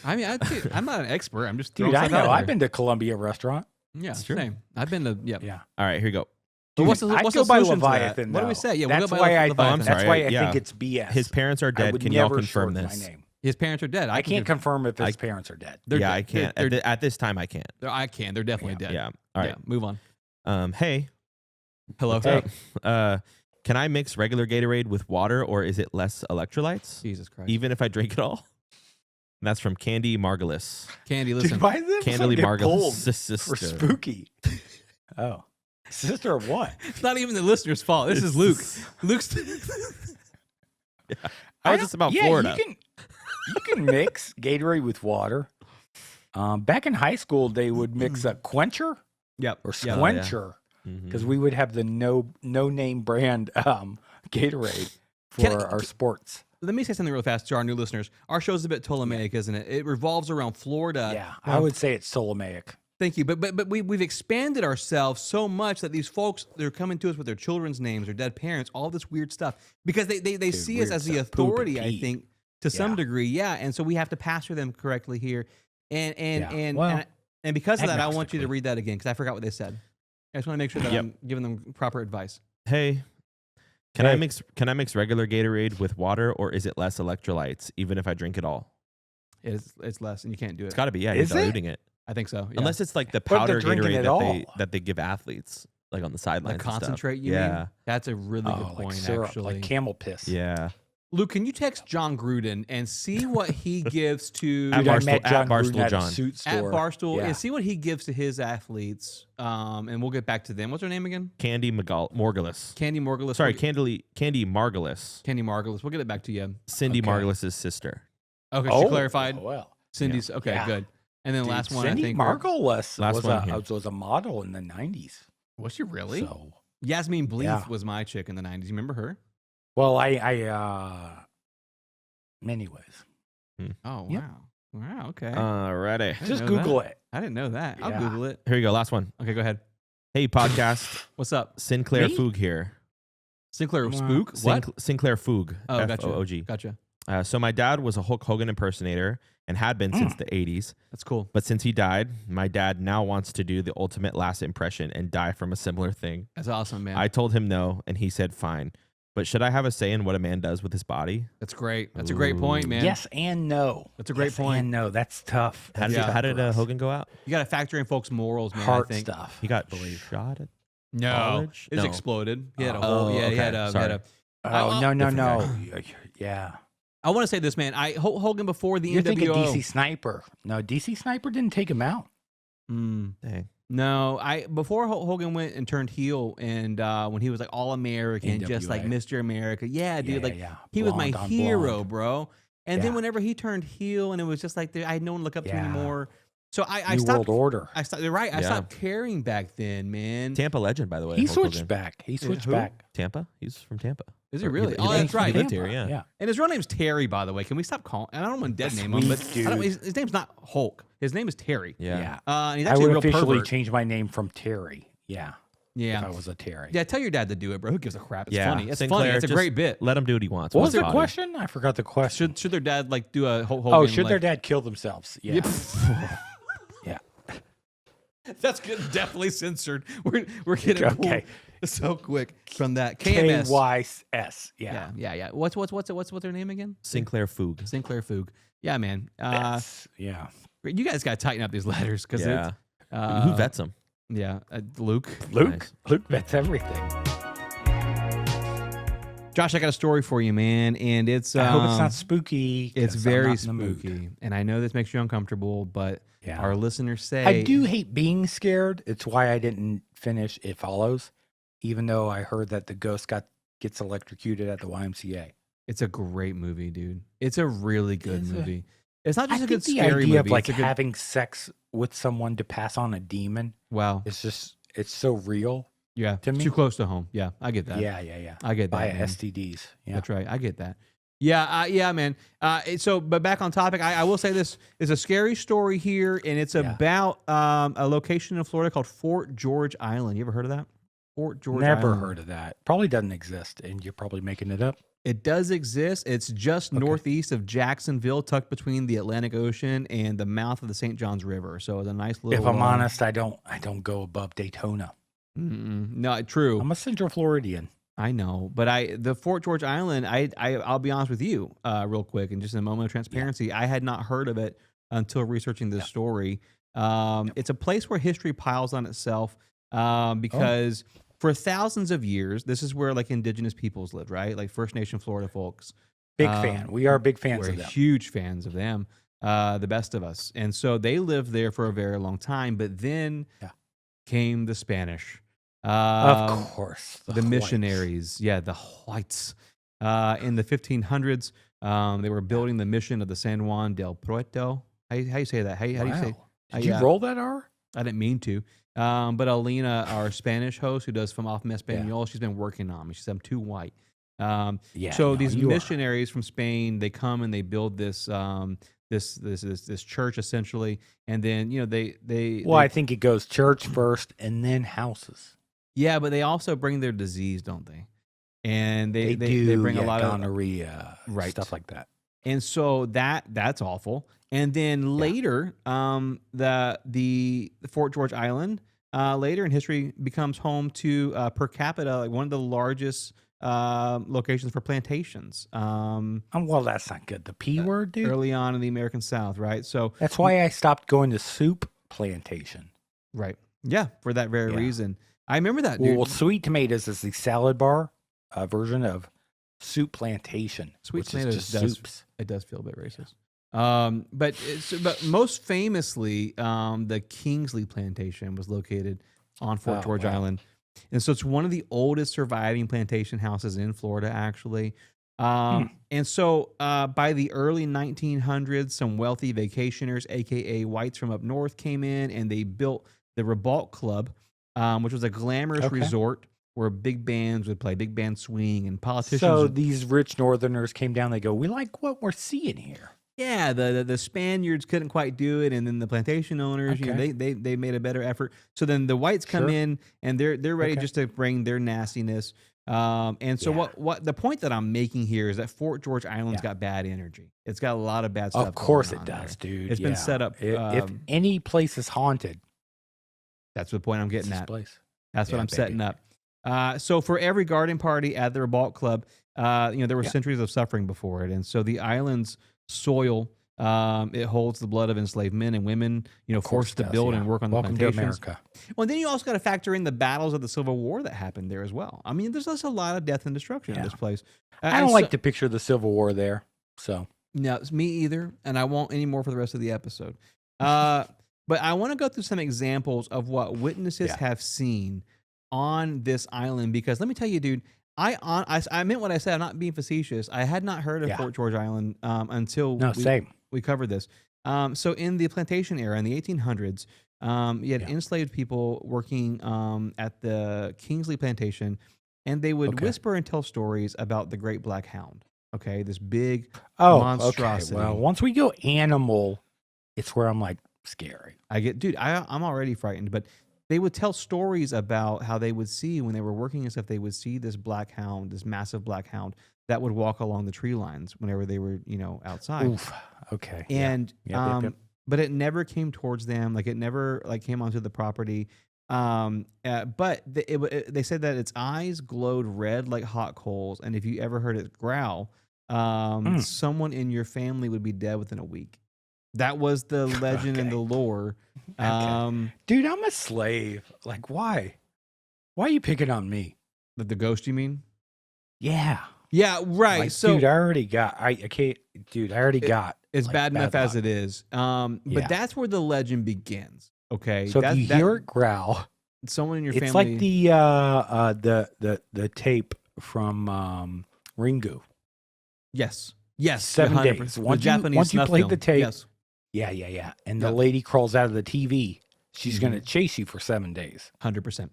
I mean, I'm not an expert. I'm just Dude, I know. I've been to Columbia Restaurant. Yeah, same. I've been to, yeah. All right, here you go. Dude, what's the by solution Leviathan, what do we say? Yeah, that's why I think it's BS. His parents are dead. Can y'all confirm this? My name. His parents are dead. I can't confirm if his parents are dead. I can't. At this time, I can't. I can. They're definitely dead. Yeah. All right. Yeah, move on. Hey. Hello. Hey. Can I mix regular Gatorade with water, or is it less electrolytes? Jesus Christ. Even if I drink it all? And that's from Candy Margulis. Candy, listen. Dude, why is this Candy Margulis' sister. For spooky. Oh. Sister of what? It's not even the listener's fault. This is Luke. Luke's. I was just about Florida. You can mix Gatorade with water. Back in high school, they would mix a Quencher. Yep. Or Squencher. Because we would have the no name brand Gatorade for our sports. Let me say something real fast to our new listeners. Our show's a bit Ptolemaic, isn't it? It revolves around Florida. Yeah, I would say it's Ptolemaic. Thank you, but we've expanded ourselves so much that these folks, they're coming to us with their children's names, their dead parents, all this weird stuff because they see us as the authority. I think to some degree, and so we have to pastor them correctly here, and because of that, I want you to read that again because I forgot what they said. I just want to make sure that I'm giving them proper advice. Hey, can I mix regular Gatorade with water, or is it less electrolytes even if I drink it all? It's less, and you can't do it. It's got to be. Yeah, you're diluting it. I think so. Yeah. Unless it's like the powder Gatorade that they give athletes, like on the sidelines. Like concentrate, you mean? That's a really good point, like syrup, actually. Like camel piss. Yeah. Luke, can you text John Gruden and see what he gives to at Barstool at John a suit store. At Barstool and see what he gives to his athletes. And we'll get back to them. What's her name again? Candy Margulis. Candy Margulis. Sorry, Candy Margulis. Candy Margulis. We'll get it back to you. Cindy Margulis' sister. Okay, she clarified. Well, Cindy's good. And then last one, Cindy I think. Margulis was a model in the 90s. Was she really? So, Yasmin Bleeth was my chick in the 90s. You remember her? Well, anyways. Oh, wow. Yep. Wow, okay. Alrighty. Just Google it. I didn't know that. I'll Google it. Here you go. Last one. Okay, go ahead. Hey, podcast. What's up? Sinclair Foog here. Sinclair Spook? What? Sinclair Foog. Oh, F-O-O-G. Gotcha. So my dad was a Hulk Hogan impersonator and had been since the 80s. That's cool. But since he died, my dad now wants to do the ultimate last impression and die from a similar thing. That's awesome, man. I told him no, and he said fine. But should I have a say in what a man does with his body? That's great. That's a great point, man. Yes and no. That's a great point. And no, that's tough. How did Hogan go out? You got to factor in folks' morals, man. Heart I think. stuff. He got shot at college? It was exploded. He had a whole. Yeah, he had a. No. Yeah. I want to say this, man. Hogan before the You're NWO. thinking DC Sniper. No, DC Sniper didn't take him out. Dang. No, before Hogan went and turned heel, and when he was like All American, just like Mr. America. Yeah, dude. He was my hero, bro. And then whenever he turned heel, and it was just like I had no one to look up to anymore. So I New stopped. World Order. I stopped. Right. I stopped caring back then, man. Tampa legend, by the way. He switched back. He switched back. Tampa. He's from Tampa. Is he really? Oh, that's right. He lived here. Yeah. And his real name's Terry, by the way. Can we stop calling? And I don't want to dead name him, but his name's not Hulk. His name is Terry. Yeah. And he's I actually would a real officially pervert. change my name from Terry. Yeah. Yeah. If I was a Terry. Yeah, tell your dad to do it, bro. Who gives a crap? It's Yeah. funny. It's Sinclair, funny. It's a just great bit. Let him do what he wants. What was the Bobby. question? I forgot the question. Should their dad like do a whole Oh, game, should their like, dad kill themselves? Yeah. Yeah. That's good. Definitely censored. We're getting Okay. pulled so quick from that. KMS. KYS. Yeah. Yeah. What's their name again? Sinclair Foog. Sinclair Foog. Yeah, man. Yes. Yeah. You guys got to tighten up these letters because Yeah. Who vets him? Yeah, Luke. Luke vets everything. Josh, I got a story for you, man, and it's. I hope it's not spooky. It's 'cause very I'm not in the mood. spooky, and I know this makes you uncomfortable, but Yeah. our listeners say I do hate being scared. It's why I didn't finish It Follows, even though I heard that the ghost gets electrocuted at the YMCA. it's a great movie, dude. It's a really good Is it? movie. It's not just I a good think the scary idea movie. of like it's a good, having sex with someone to pass on a demon, wow, it's so real. yeah, to me. too close to home. Yeah, I get that. Yeah. I get that. Via man. STDs. Yeah. That's right. I get that. Yeah, man. But back on topic, I will say this is a scary story here, and it's about a location in Florida called Fort George Island. You ever heard of that? Fort George Never Island. heard of that. Probably doesn't exist, and you're probably making it up. It does exist. It's just northeast of Jacksonville, tucked between the Atlantic Ocean and the mouth of the St. Johns River. So it's a nice little. If I'm honest, I don't go above Daytona. No, true. I'm a Central Floridian. I know, but the Fort George Island, I'll be honest with you, real quick, and just in a moment of transparency, I had not heard of it until researching this story. It's a place where history piles on itself because for thousands of years, this is where like indigenous peoples lived, right? Like First Nation Florida folks. Big fan. We are big fans We're of them. huge fans of them, the best of us, and so they lived there for a very long time. But then came the Spanish. Of course. The missionaries. Yeah, the whites. In the 1500s, they were building the mission of the San Juan del Puerto. How you say that? How do you say? Did you roll that R? I didn't mean to. But Alina, our Spanish host, who does From Off Espanol, she's been working on me. She said, I'm too white. So these missionaries from Spain, they come and they build this this church essentially, and then I think it goes church first and then houses. Yeah, but they also bring their disease, don't they? And they bring a lot of gonorrhea, stuff like that. And so that's awful. And then later, the Fort George Island later in history becomes home to per capita like one of the largest locations for plantations. Well, that's not good. The P word, dude. Early on in the American South, right? So that's why I stopped going to Soup Plantation. Right. Yeah, for that very reason. I remember that, dude. Well, Sweet Tomatoes is the salad bar version of Soup Plantation. Sweet Tomatoes soups. It does feel a bit racist. But most famously, the Kingsley Plantation was located on Fort George Island. And so it's one of the oldest surviving plantation houses in Florida, actually. And so by the early 1900s, some wealthy vacationers, a.k.a. whites from up north, came in and they built the Ribault Club, which was a glamorous resort where big bands would play, big band swing, and politicians. So these rich Northerners came down. They go, we like what we're seeing here. Yeah, the Spaniards couldn't quite do it, and then the plantation owners, they made a better effort. So then the whites come in, and they're ready just to bring their nastiness. And so what the point that I'm making here is that Fort George Island's got bad energy. It's got a lot of bad stuff. Of course it there. does, dude. It's been set up. If any place is haunted, that's the point I'm getting at. Place. That's what I'm setting up. So for every garden party at the Ribault Club, there were centuries of suffering before it, and so the island's soil it holds the blood of enslaved men and women, forced to build and work on the plantations. Welcome to America. Well, and then you also got to factor in the battles of the Civil War that happened there as well. I mean, there's just a lot of death and destruction in this place. I don't like to picture the Civil War there. So no, it's me either, and I won't anymore for the rest of the episode. But I want to go through some examples of what witnesses have seen on this island, because let me tell you, dude, I meant what I said. I'm not being facetious. I had not heard of Fort George Island until we covered this. So in the plantation era, in the 1800s, you had enslaved people working at the Kingsley plantation, and they would whisper and tell stories about the Great Black Hound. Okay, this big monstrosity. Okay. Well, once we go animal, it's where I'm like scary. I'm already frightened, but they would tell stories about how they would see when they were working and stuff. They would see this black hound, this massive black hound that would walk along the tree lines whenever they were, outside. Oof. Okay. And but it never came towards them. Like it never came onto the property. But they said that its eyes glowed red like hot coals, and if you ever heard it growl, someone in your family would be dead within a week. That was the legend and the lore. Dude, I'm a slave. Like, why? Why are you picking on me? The ghost, you mean? Yeah. Yeah, right. Like, so, dude, I already got. I can't. Dude, I already got. It's bad enough as it is. But that's where the legend begins. Okay. So if you hear it growl, someone in your family. It's like the tape from Ringu. Yes. 7 days. Once you play the tape. Yes. Yeah. And the lady crawls out of the TV. She's going to chase you for 7 days. 100%.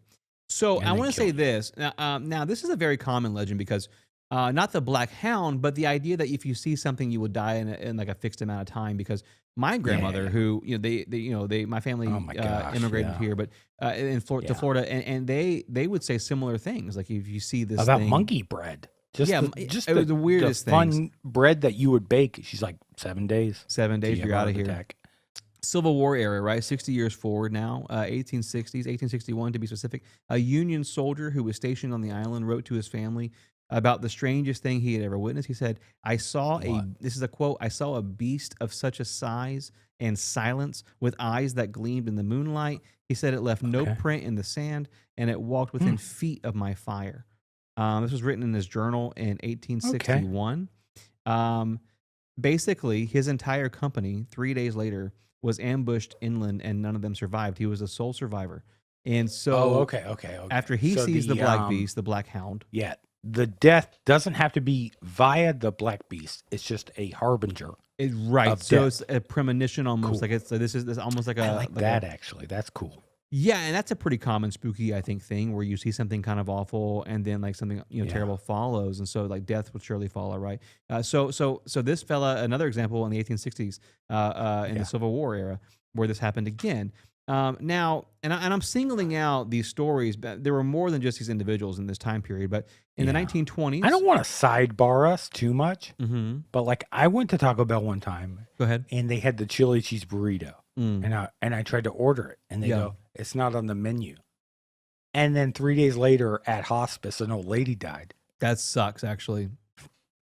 So I want to say this. Now, this is a very common legend because not the Black Hound, but the idea that if you see something, you will die in like a fixed amount of time. Because my grandmother, who my family immigrated here, but to Florida, and they would say similar things. Like if you see this about thing, monkey bread. Just the weirdest fun things. Bread that you would bake. She's like 7 days. 7 days, you're out of here. Attack. Civil War era, right? 60 years forward now, 1861 to be specific. A Union soldier who was stationed on the island wrote to his family about the strangest thing he had ever witnessed. He said, this is a quote, I saw a beast of such a size and silence with eyes that gleamed in the moonlight. He said it left no print in the sand and it walked within feet of my fire. This was written in his journal in 1861. Basically, his entire company, 3 days later, was ambushed inland, and none of them survived. He was the sole survivor. And so, after he sees the Black Beast, the Black Hound. Yeah, the death doesn't have to be via the Black Beast. It's just a harbinger. Right. So it's a premonition almost. Cool. Like this is almost like I like that, actually. That's cool. Yeah, and that's a pretty common spooky, I think, thing where you see something kind of awful and then like something terrible follows, and so like death would surely follow, right? So this fella, another example in the 1860s, in the Civil War era, where this happened again. Now, and I'm singling out these stories, but there were more than just these individuals in this time period. But in the 1920s, I don't want to sidebar us too much, but like I went to Taco Bell one time. Go ahead. And they had the chili cheese burrito, and I tried to order it, and they go, it's not on the menu. And then 3 days later at hospice, an old lady died. That sucks, actually.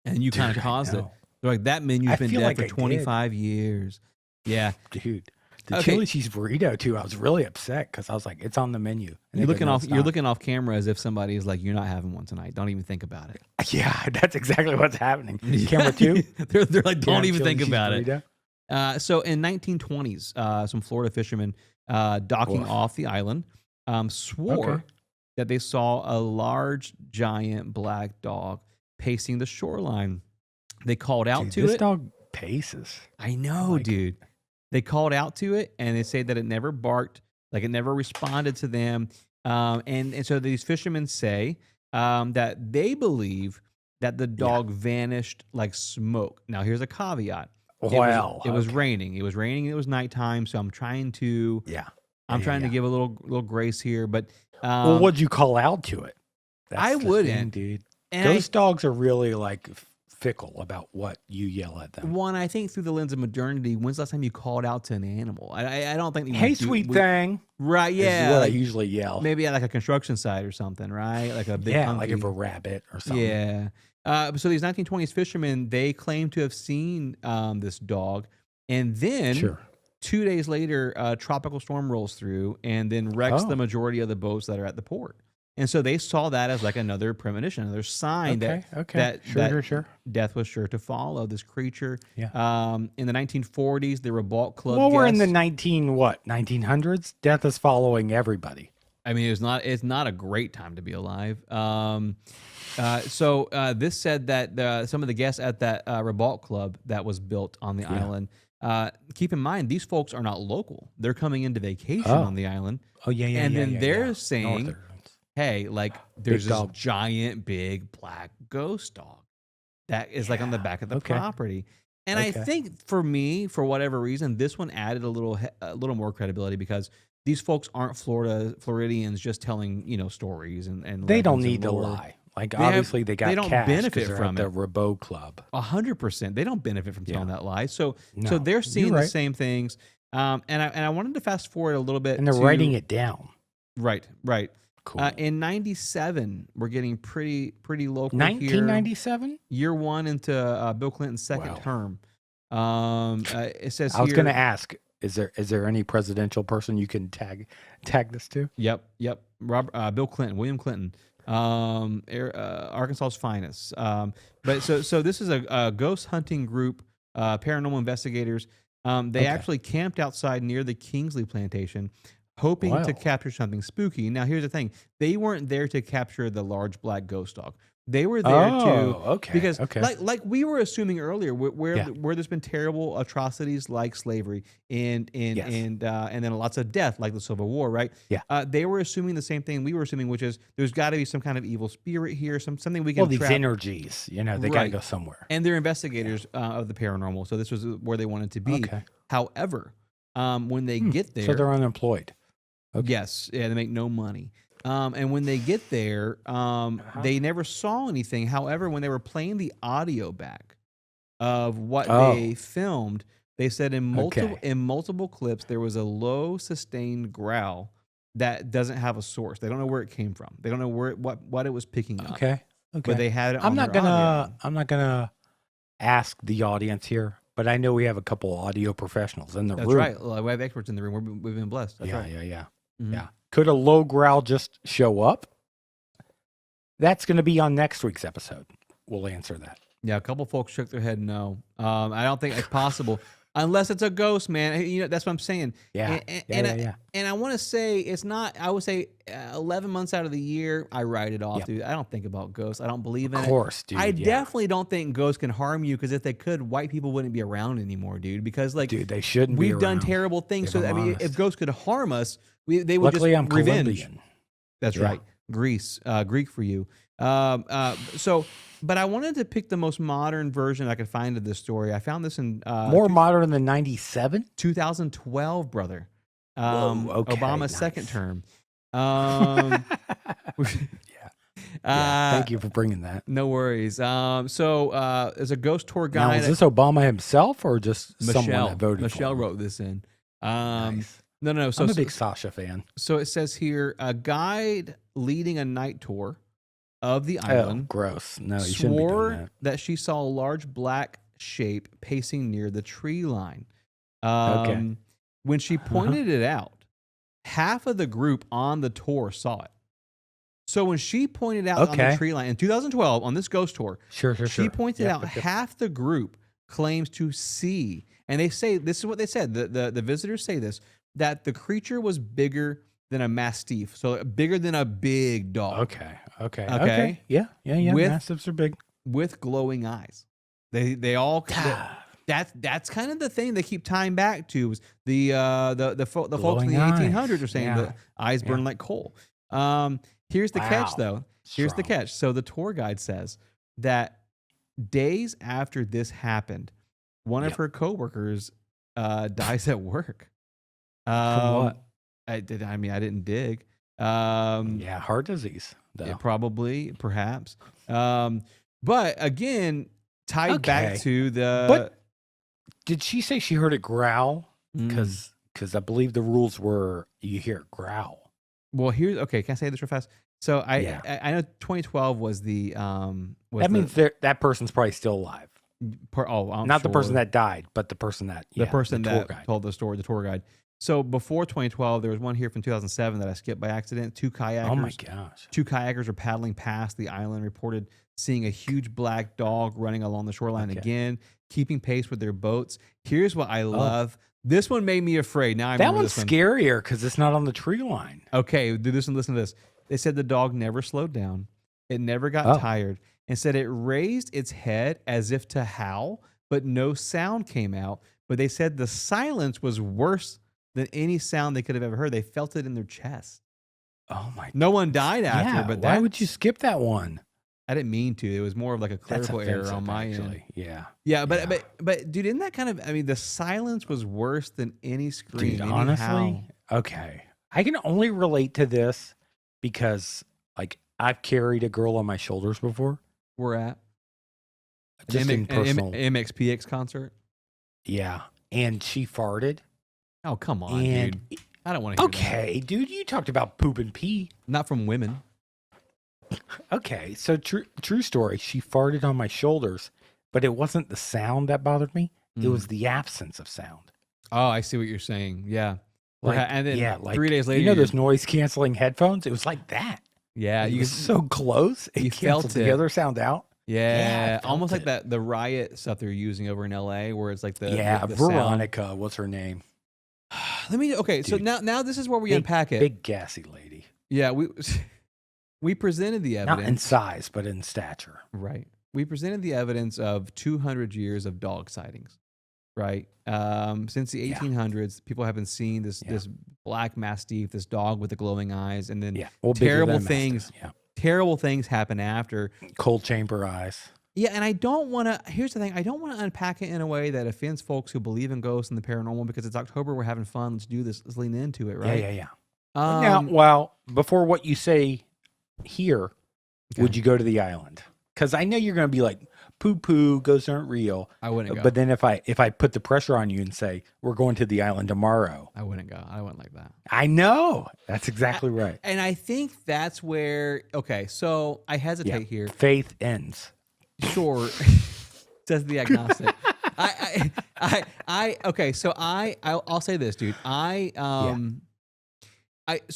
And you kind of caused it. They're like, that menu's been dead for 25 years. Yeah. Dude. The chili cheese burrito too. I was really upset because I was like, "It's on the menu." And you're looking off camera as if somebody is like, "You're not having one tonight. Don't even think about it." Yeah, that's exactly what's happening. Camera 2. they're like, "Don't even think about it." So in 1920s, some Florida fishermen docking off the island swore that they saw a large, giant black dog pacing the shoreline. They called out to it. This dog paces. I know, dude. They called out to it, and they say that it never barked, like it never responded to them. And so these fishermen say that they believe that the dog vanished like smoke. Now, here's a caveat. It was raining. It was raining. It was nighttime. So I'm trying to to give a little grace here. But well, what'd you call out to it? I wouldn't, dude. And those dogs are really like fickle about what you yell at them. One, I think through the lens of modernity, when's the last time you called out to an animal? I don't think. Hey, sweet thing. Right? Yeah. Is what I usually yell. Maybe at like a construction site or something, right? Like a big like if a rabbit or something. Yeah. So these 1920s fishermen, they claim to have seen this dog, and then 2 days later, a tropical storm rolls through and then wrecks the majority of the boats that are at the port. And so they saw that as like another premonition, another sign that death was sure to follow this creature. Yeah. In the 1940s, the Ribault Club. Well, we're in the 1900s. Death is following everybody. I mean, it's not a great time to be alive. So this said that some of the guests at that Ribault Club that was built on the island keep in mind, these folks are not local. They're coming into vacation on the island. Oh, yeah. And then they're saying, Northern. hey, like there's Big this dog. giant, big black ghost dog that is like on the back of the property. And I think for me, for whatever reason, this one added a little more credibility because these folks aren't Floridians just telling, stories and they don't legends need to lore. lie. Like obviously they got don't cash benefit 'cause they're from at it. the Rabot Club. 100%. They don't benefit from telling that lie. So No, they're seeing you're the right. same things. And I wanted to fast forward a little bit. And they're writing it down. Right. Cool. In 97, we're getting pretty local 1997? here. Year one into Bill Clinton's second term. It says I was here. going to ask, is there any presidential person you can tag this to? Yep. Bill Clinton, William Clinton, Arkansas's finest. But so this is a ghost hunting group, paranormal investigators. They actually camped outside near the Kingsley plantation, hoping to capture something spooky. Now, here's the thing. They weren't there to capture the large black ghost dog. They were there because like we were assuming earlier, where there's been terrible atrocities like slavery and then lots of death like the Civil War, right? Yeah. They were assuming the same thing we were assuming, which is there's got to be some kind of evil spirit here, something we can these trap. energies, they got to go somewhere. And they're investigators of the paranormal, so this was where they wanted to be. Okay. However, when they get there, So they're unemployed. Okay. Yes, they make no money. And when they get there, they never saw anything. However, when they were playing the audio back of what they filmed, they said in multiple clips there was a low sustained growl that doesn't have a source. They don't know where it came from. They don't know what it was picking up. Okay. But they had it. I'm not gonna ask the audience here, but I know we have a couple audio professionals in the room. That's right. Well, we have experts in the room. We've been blessed. That's right. Yeah. Mhm. Yeah. Could a low growl just show up? That's going to be on next week's episode. We'll answer that. Yeah, a couple folks shook their head no. I don't think it's possible unless it's a ghost, man. That's what I'm saying. Yeah. And I want to say it's not. I would say 11 months out of the year, I write it off, dude. I don't think about ghosts. I don't believe in it. Of course, dude. I definitely don't think ghosts can harm you because if they could, white people wouldn't be around anymore, dude. Because they shouldn't. We've done terrible things. So I mean, if ghosts could harm us, they would Luckily, just I'm revenge. Colombian. That's right. Greek for you. But I wanted to pick the most modern version I could find of this story. I found this in more modern than 97, 2012, brother. Okay, Obama's nice. second term. Thank you for bringing that. No worries. So as a ghost tour Now, guide, is this Obama himself or just someone that voted Michelle for him? wrote this in. Nice. No. So I'm a big Sasha fan. So it says here, a guide leading a night tour of the island. Oh, gross. No, you shouldn't be doing swore that. she saw a large black shape pacing near the tree line. When she pointed it out, half of the group on the tour saw it. So when she pointed out on the tree line in 2012 on this ghost tour, she pointed out half the group claims to see, and they say this is what they said. The visitors say this, that the creature was bigger than a mastiff, so bigger than a big dog. Okay. Yeah. Mastiffs are big. With glowing eyes. They all that's kind of the thing they keep tying back to is the folks in the 1800s are saying the eyes burn like coal. Here's the catch though. Here's the catch. So the tour guide says that days after this happened, one of her coworkers dies at work. From what? I didn't dig. Heart disease. Yeah, probably, perhaps. But again, tied back to the. But did she say she heard it growl? Because I believe the rules were you hear it growl. Well, here's okay. Can I say this real fast? So I know 2012 was the that means that person's probably still alive. Not the person that died, but the person that told the story, the tour guide. So before 2012, there was one here from 2007 that I skipped by accident. Two kayakers. Oh my gosh! Two kayakers were paddling past the island, reported seeing a huge black dog running along the shoreline again, keeping pace with their boats. Here's what I love. This one made me afraid. Now I remember that one's scarier because it's not on the tree line. Okay, do this and listen to this. They said the dog never slowed down. It never got tired. Instead, it raised its head as if to howl, but no sound came out. but they said the silence was worse than any sound they could have ever heard. They felt it in their chest. Oh my! No one died after, Yeah, but why would you skip that one? I didn't mean to. It was more of like a clerical error on my end. Yeah, but dude, isn't that kind of? I mean, the silence was worse than any scream. Dude, honestly, okay. I can only relate to this because, like, I've carried a girl on my shoulders before. We're at just in personal MXPX concert. Yeah, and she farted. Oh come on, dude! I don't want to hear that. Okay, dude, you talked about poop and pee. Not from women. Okay, so true story. She farted on my shoulders, but it wasn't the sound that bothered me. It was the absence of sound. Oh, I see what you're saying. Yeah. Like, and then like 3 days later, you know those noise canceling headphones? It was like that. Yeah, you was so close. It canceled the other sound out. Yeah, almost like that the riot stuff they're using over in LA, where it's like the Veronica. Sound. What's her name? Okay, so now this is where we unpack it. Big gassy lady. Yeah, we presented the evidence. Not in size, but in stature. Right. We presented the evidence of 200 years of dog sightings. Right. Since the 1800s, people have been seeing this black mastiff, this dog with the glowing eyes, and then terrible things. Terrible things happen after. Cold chamber eyes. Yeah, and I don't want to. Here's the thing: I don't want to unpack it in a way that offends folks who believe in ghosts and the paranormal. Because it's October, we're having fun. Let's do this. Let's lean into it, right? Yeah. Now, before what you say here, would you go to the island? Because I know you're going to be like, poo, ghosts aren't real. I wouldn't go. But then if I put the pressure on you and say we're going to the island tomorrow, I wouldn't go. I wouldn't like that. I know. That's exactly right. And I think that's where. Okay, so I hesitate here. Faith ends. Sure, says the agnostic. Okay. So I'll say this, dude.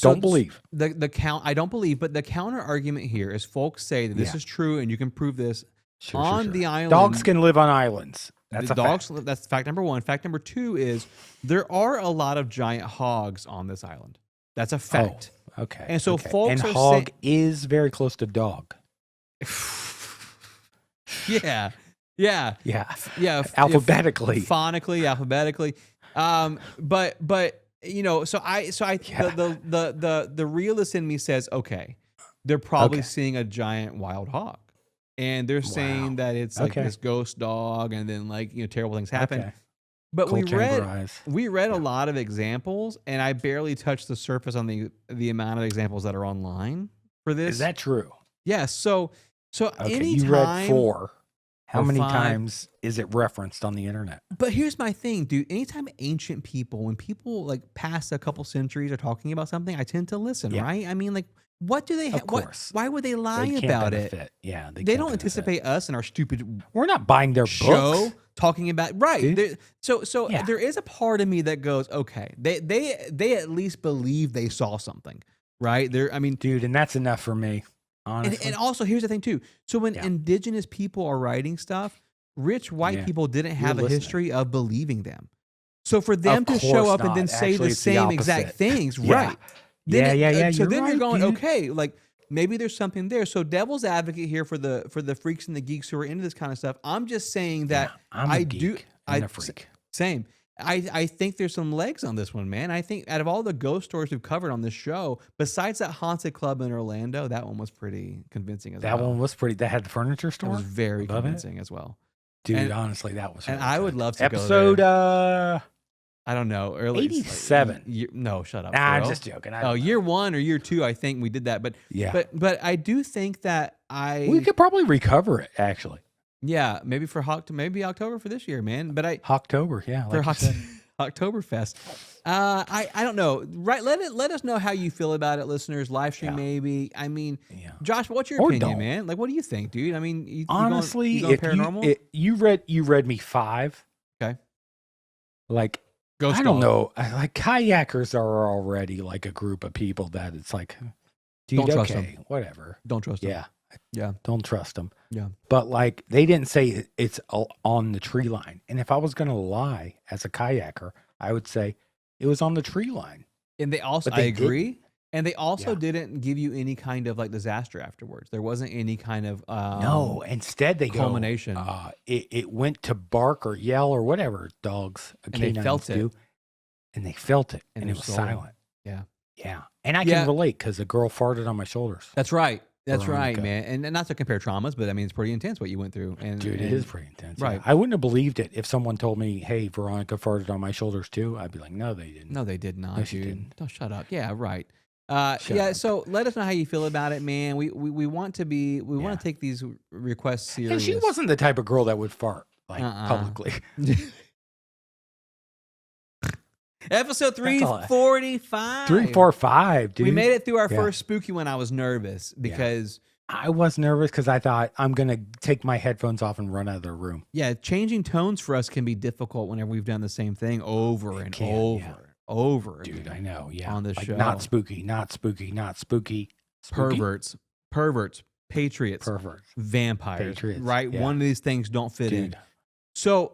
Don't believe the count. I don't believe, but the counter argument here is folks say that this is true, and you can prove this on the island. Dogs can live on islands. That's fact. That's fact number one. Fact number two is there are a lot of giant hogs on this island. That's a fact. Oh, okay. And so folks and are hog is very close to dog. Yeah. Alphabetically. Phonically. But you know, the realist in me says, okay, they're probably seeing a giant wild hog, and they're saying that it's like this ghost dog, and then like, you know, terrible things happen. Okay. But we read a lot of examples, and I barely touched the surface on the amount of examples that are online for this. Is that true? Yeah. So you read 4. How many times is it referenced on the internet? But here's my thing, dude. Anytime ancient people, when people like past a couple centuries are talking about something, I tend to listen, right? I mean, like, what do they have? Why would they lie about it? Yeah, they don't anticipate us and our stupid. We're not buying their show books. Talking about So there is a part of me that goes, okay, they at least believe they saw something, right? Dude, and that's enough for me. Honestly. And also, here's the thing too. So when indigenous people are writing stuff, rich white people didn't have a history of believing them. So for them to show up and then say the same exact things, right? So then you're going, okay, like maybe there's something there. So devil's advocate here for the freaks and the geeks who are into this kind of stuff. I'm just saying that I'm a freak. Same. I think there's some legs on this one, man. I think out of all the ghost stories we've covered on this show, besides that haunted club in Orlando, that one was pretty convincing as well. That one was pretty. That had the furniture store. It was very convincing as well. Dude, honestly, that was. And I would love to episode. Go there. I don't know. Early 87. No, shut up. Nah, I'm just joking. Year 1 or year 2, I think we did that. But but I do think that we could probably recover it actually. Yeah, maybe maybe October for this year, man. But October, yeah, like for Oktoberfest. I don't know. Right? Let us know how you feel about it, listeners. Live stream maybe. I mean, Josh, what's your opinion, man? Like, what do you think, dude? I mean, honestly, you going paranormal? You read me 5. Okay. Like, ghost I don't know. Like, kayakers are already like a group of people that it's like, dude, don't trust them. Whatever. Don't trust them. Yeah. Don't trust them. Yeah. But like, they didn't say it's on the tree line. And if I was going to lie as a kayaker, I would say it was on the tree line. And they also, I agree. And they also didn't give you any kind of like disaster afterwards. There wasn't any kind of no. Instead, they culmination. It went to bark or yell or whatever dogs. And they felt it. And they felt it, and it was silent. Yeah. And I can relate because a girl farted on my shoulders. That's right. That's right, man. And not to compare traumas, but I mean, it's pretty intense what you went through. And dude, it is pretty intense. Right. Yeah. I wouldn't have believed it if someone told me, "Hey, Veronica farted on my shoulders too." I'd be like, "No, they didn't." No, they did not, no, dude. Didn't. Don't shut up. Yeah, right. So let us know how you feel about it, man. We want to want to take these requests serious. And she wasn't the type of girl that would fart publicly. Episode 345. 345, dude. We made it through our first spooky one. I was nervous because I was nervous because I thought I'm gonna take my headphones off and run out of the room. Yeah, changing tones for us can be difficult whenever we've done the same thing over and over Dude, again. I know. Yeah, on the show. Not spooky. Perverts, patriots, vampires. Patriots, right? yeah. One of these things don't fit in. So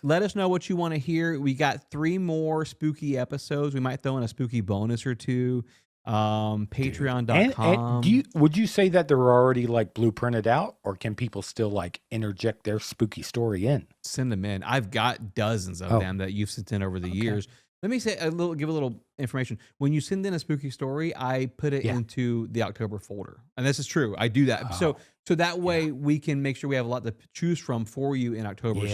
let us know what you want to hear. We got 3 more spooky episodes. We might throw in a spooky bonus or 2. Patreon.com. And would you say that they're already like blueprinted out, or can people still like interject their spooky story in? Send them in. I've got dozens of them that you've sent in over the years. Let me say give a little information. When you send in a spooky story, I put it into the October folder, and this is true. I do that so that way we can make sure we have a lot to choose from for you in October.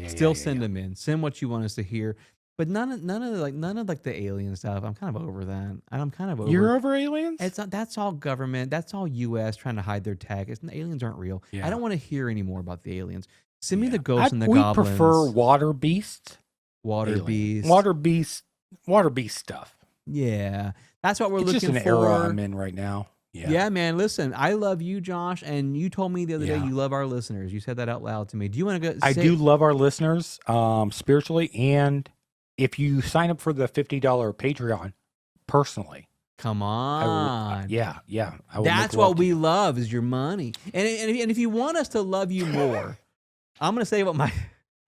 Still send them in. Send what you want us to hear, but none of the alien stuff. I'm kind of over that. I'm kind of over. You're over aliens? It's not. That's all government. That's all U.S. trying to hide their tag. The aliens aren't real. I don't want to hear any more about the aliens. Send me the ghosts and the goblins. We prefer water beasts. Water beast stuff. Yeah, that's what we're it's looking just an for. Era I'm in right now. Yeah, man. Listen, I love you, Josh, and you told me the other day you love our listeners. You said that out loud to me. Do you want to go? I do love our listeners, spiritually, and if you sign up for the $50 Patreon, personally. Come on. Yeah. That's what we love is your money, and if you want us to love you more, I'm gonna say what my.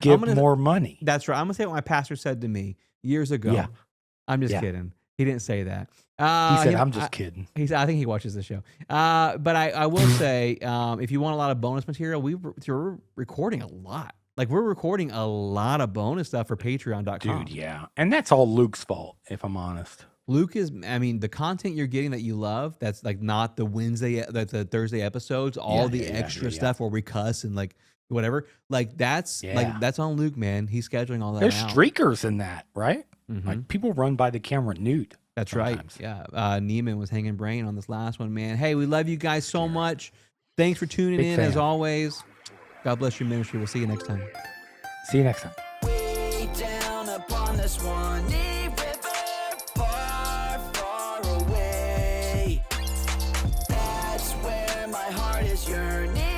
Give more money. That's right. I'm going to say what my pastor said to me years ago. Yeah. I'm just kidding. He didn't say that. He said, I'm just kidding. I think he watches the show. But I will say, if you want a lot of bonus material, we're recording a lot. Like, we're recording a lot of bonus stuff for Patreon.com. Dude, yeah. And that's all Luke's fault, if I'm honest. Luke is, the content you're getting that you love, that's like not the the Thursday episodes, all the extra stuff where we cuss and like, whatever, like that's on Luke, man. He's scheduling all that. There's streakers in that, right? Mm-hmm. Like people run by the camera nude. That's sometimes. Right. Yeah. Neiman was hanging brain on this last one, man. Hey, we love you guys so much. Thanks for tuning in as always. God bless your ministry. We'll see you next time. See you next time. Way down upon the Swanee River, far, far away. That's where my heart is yearning.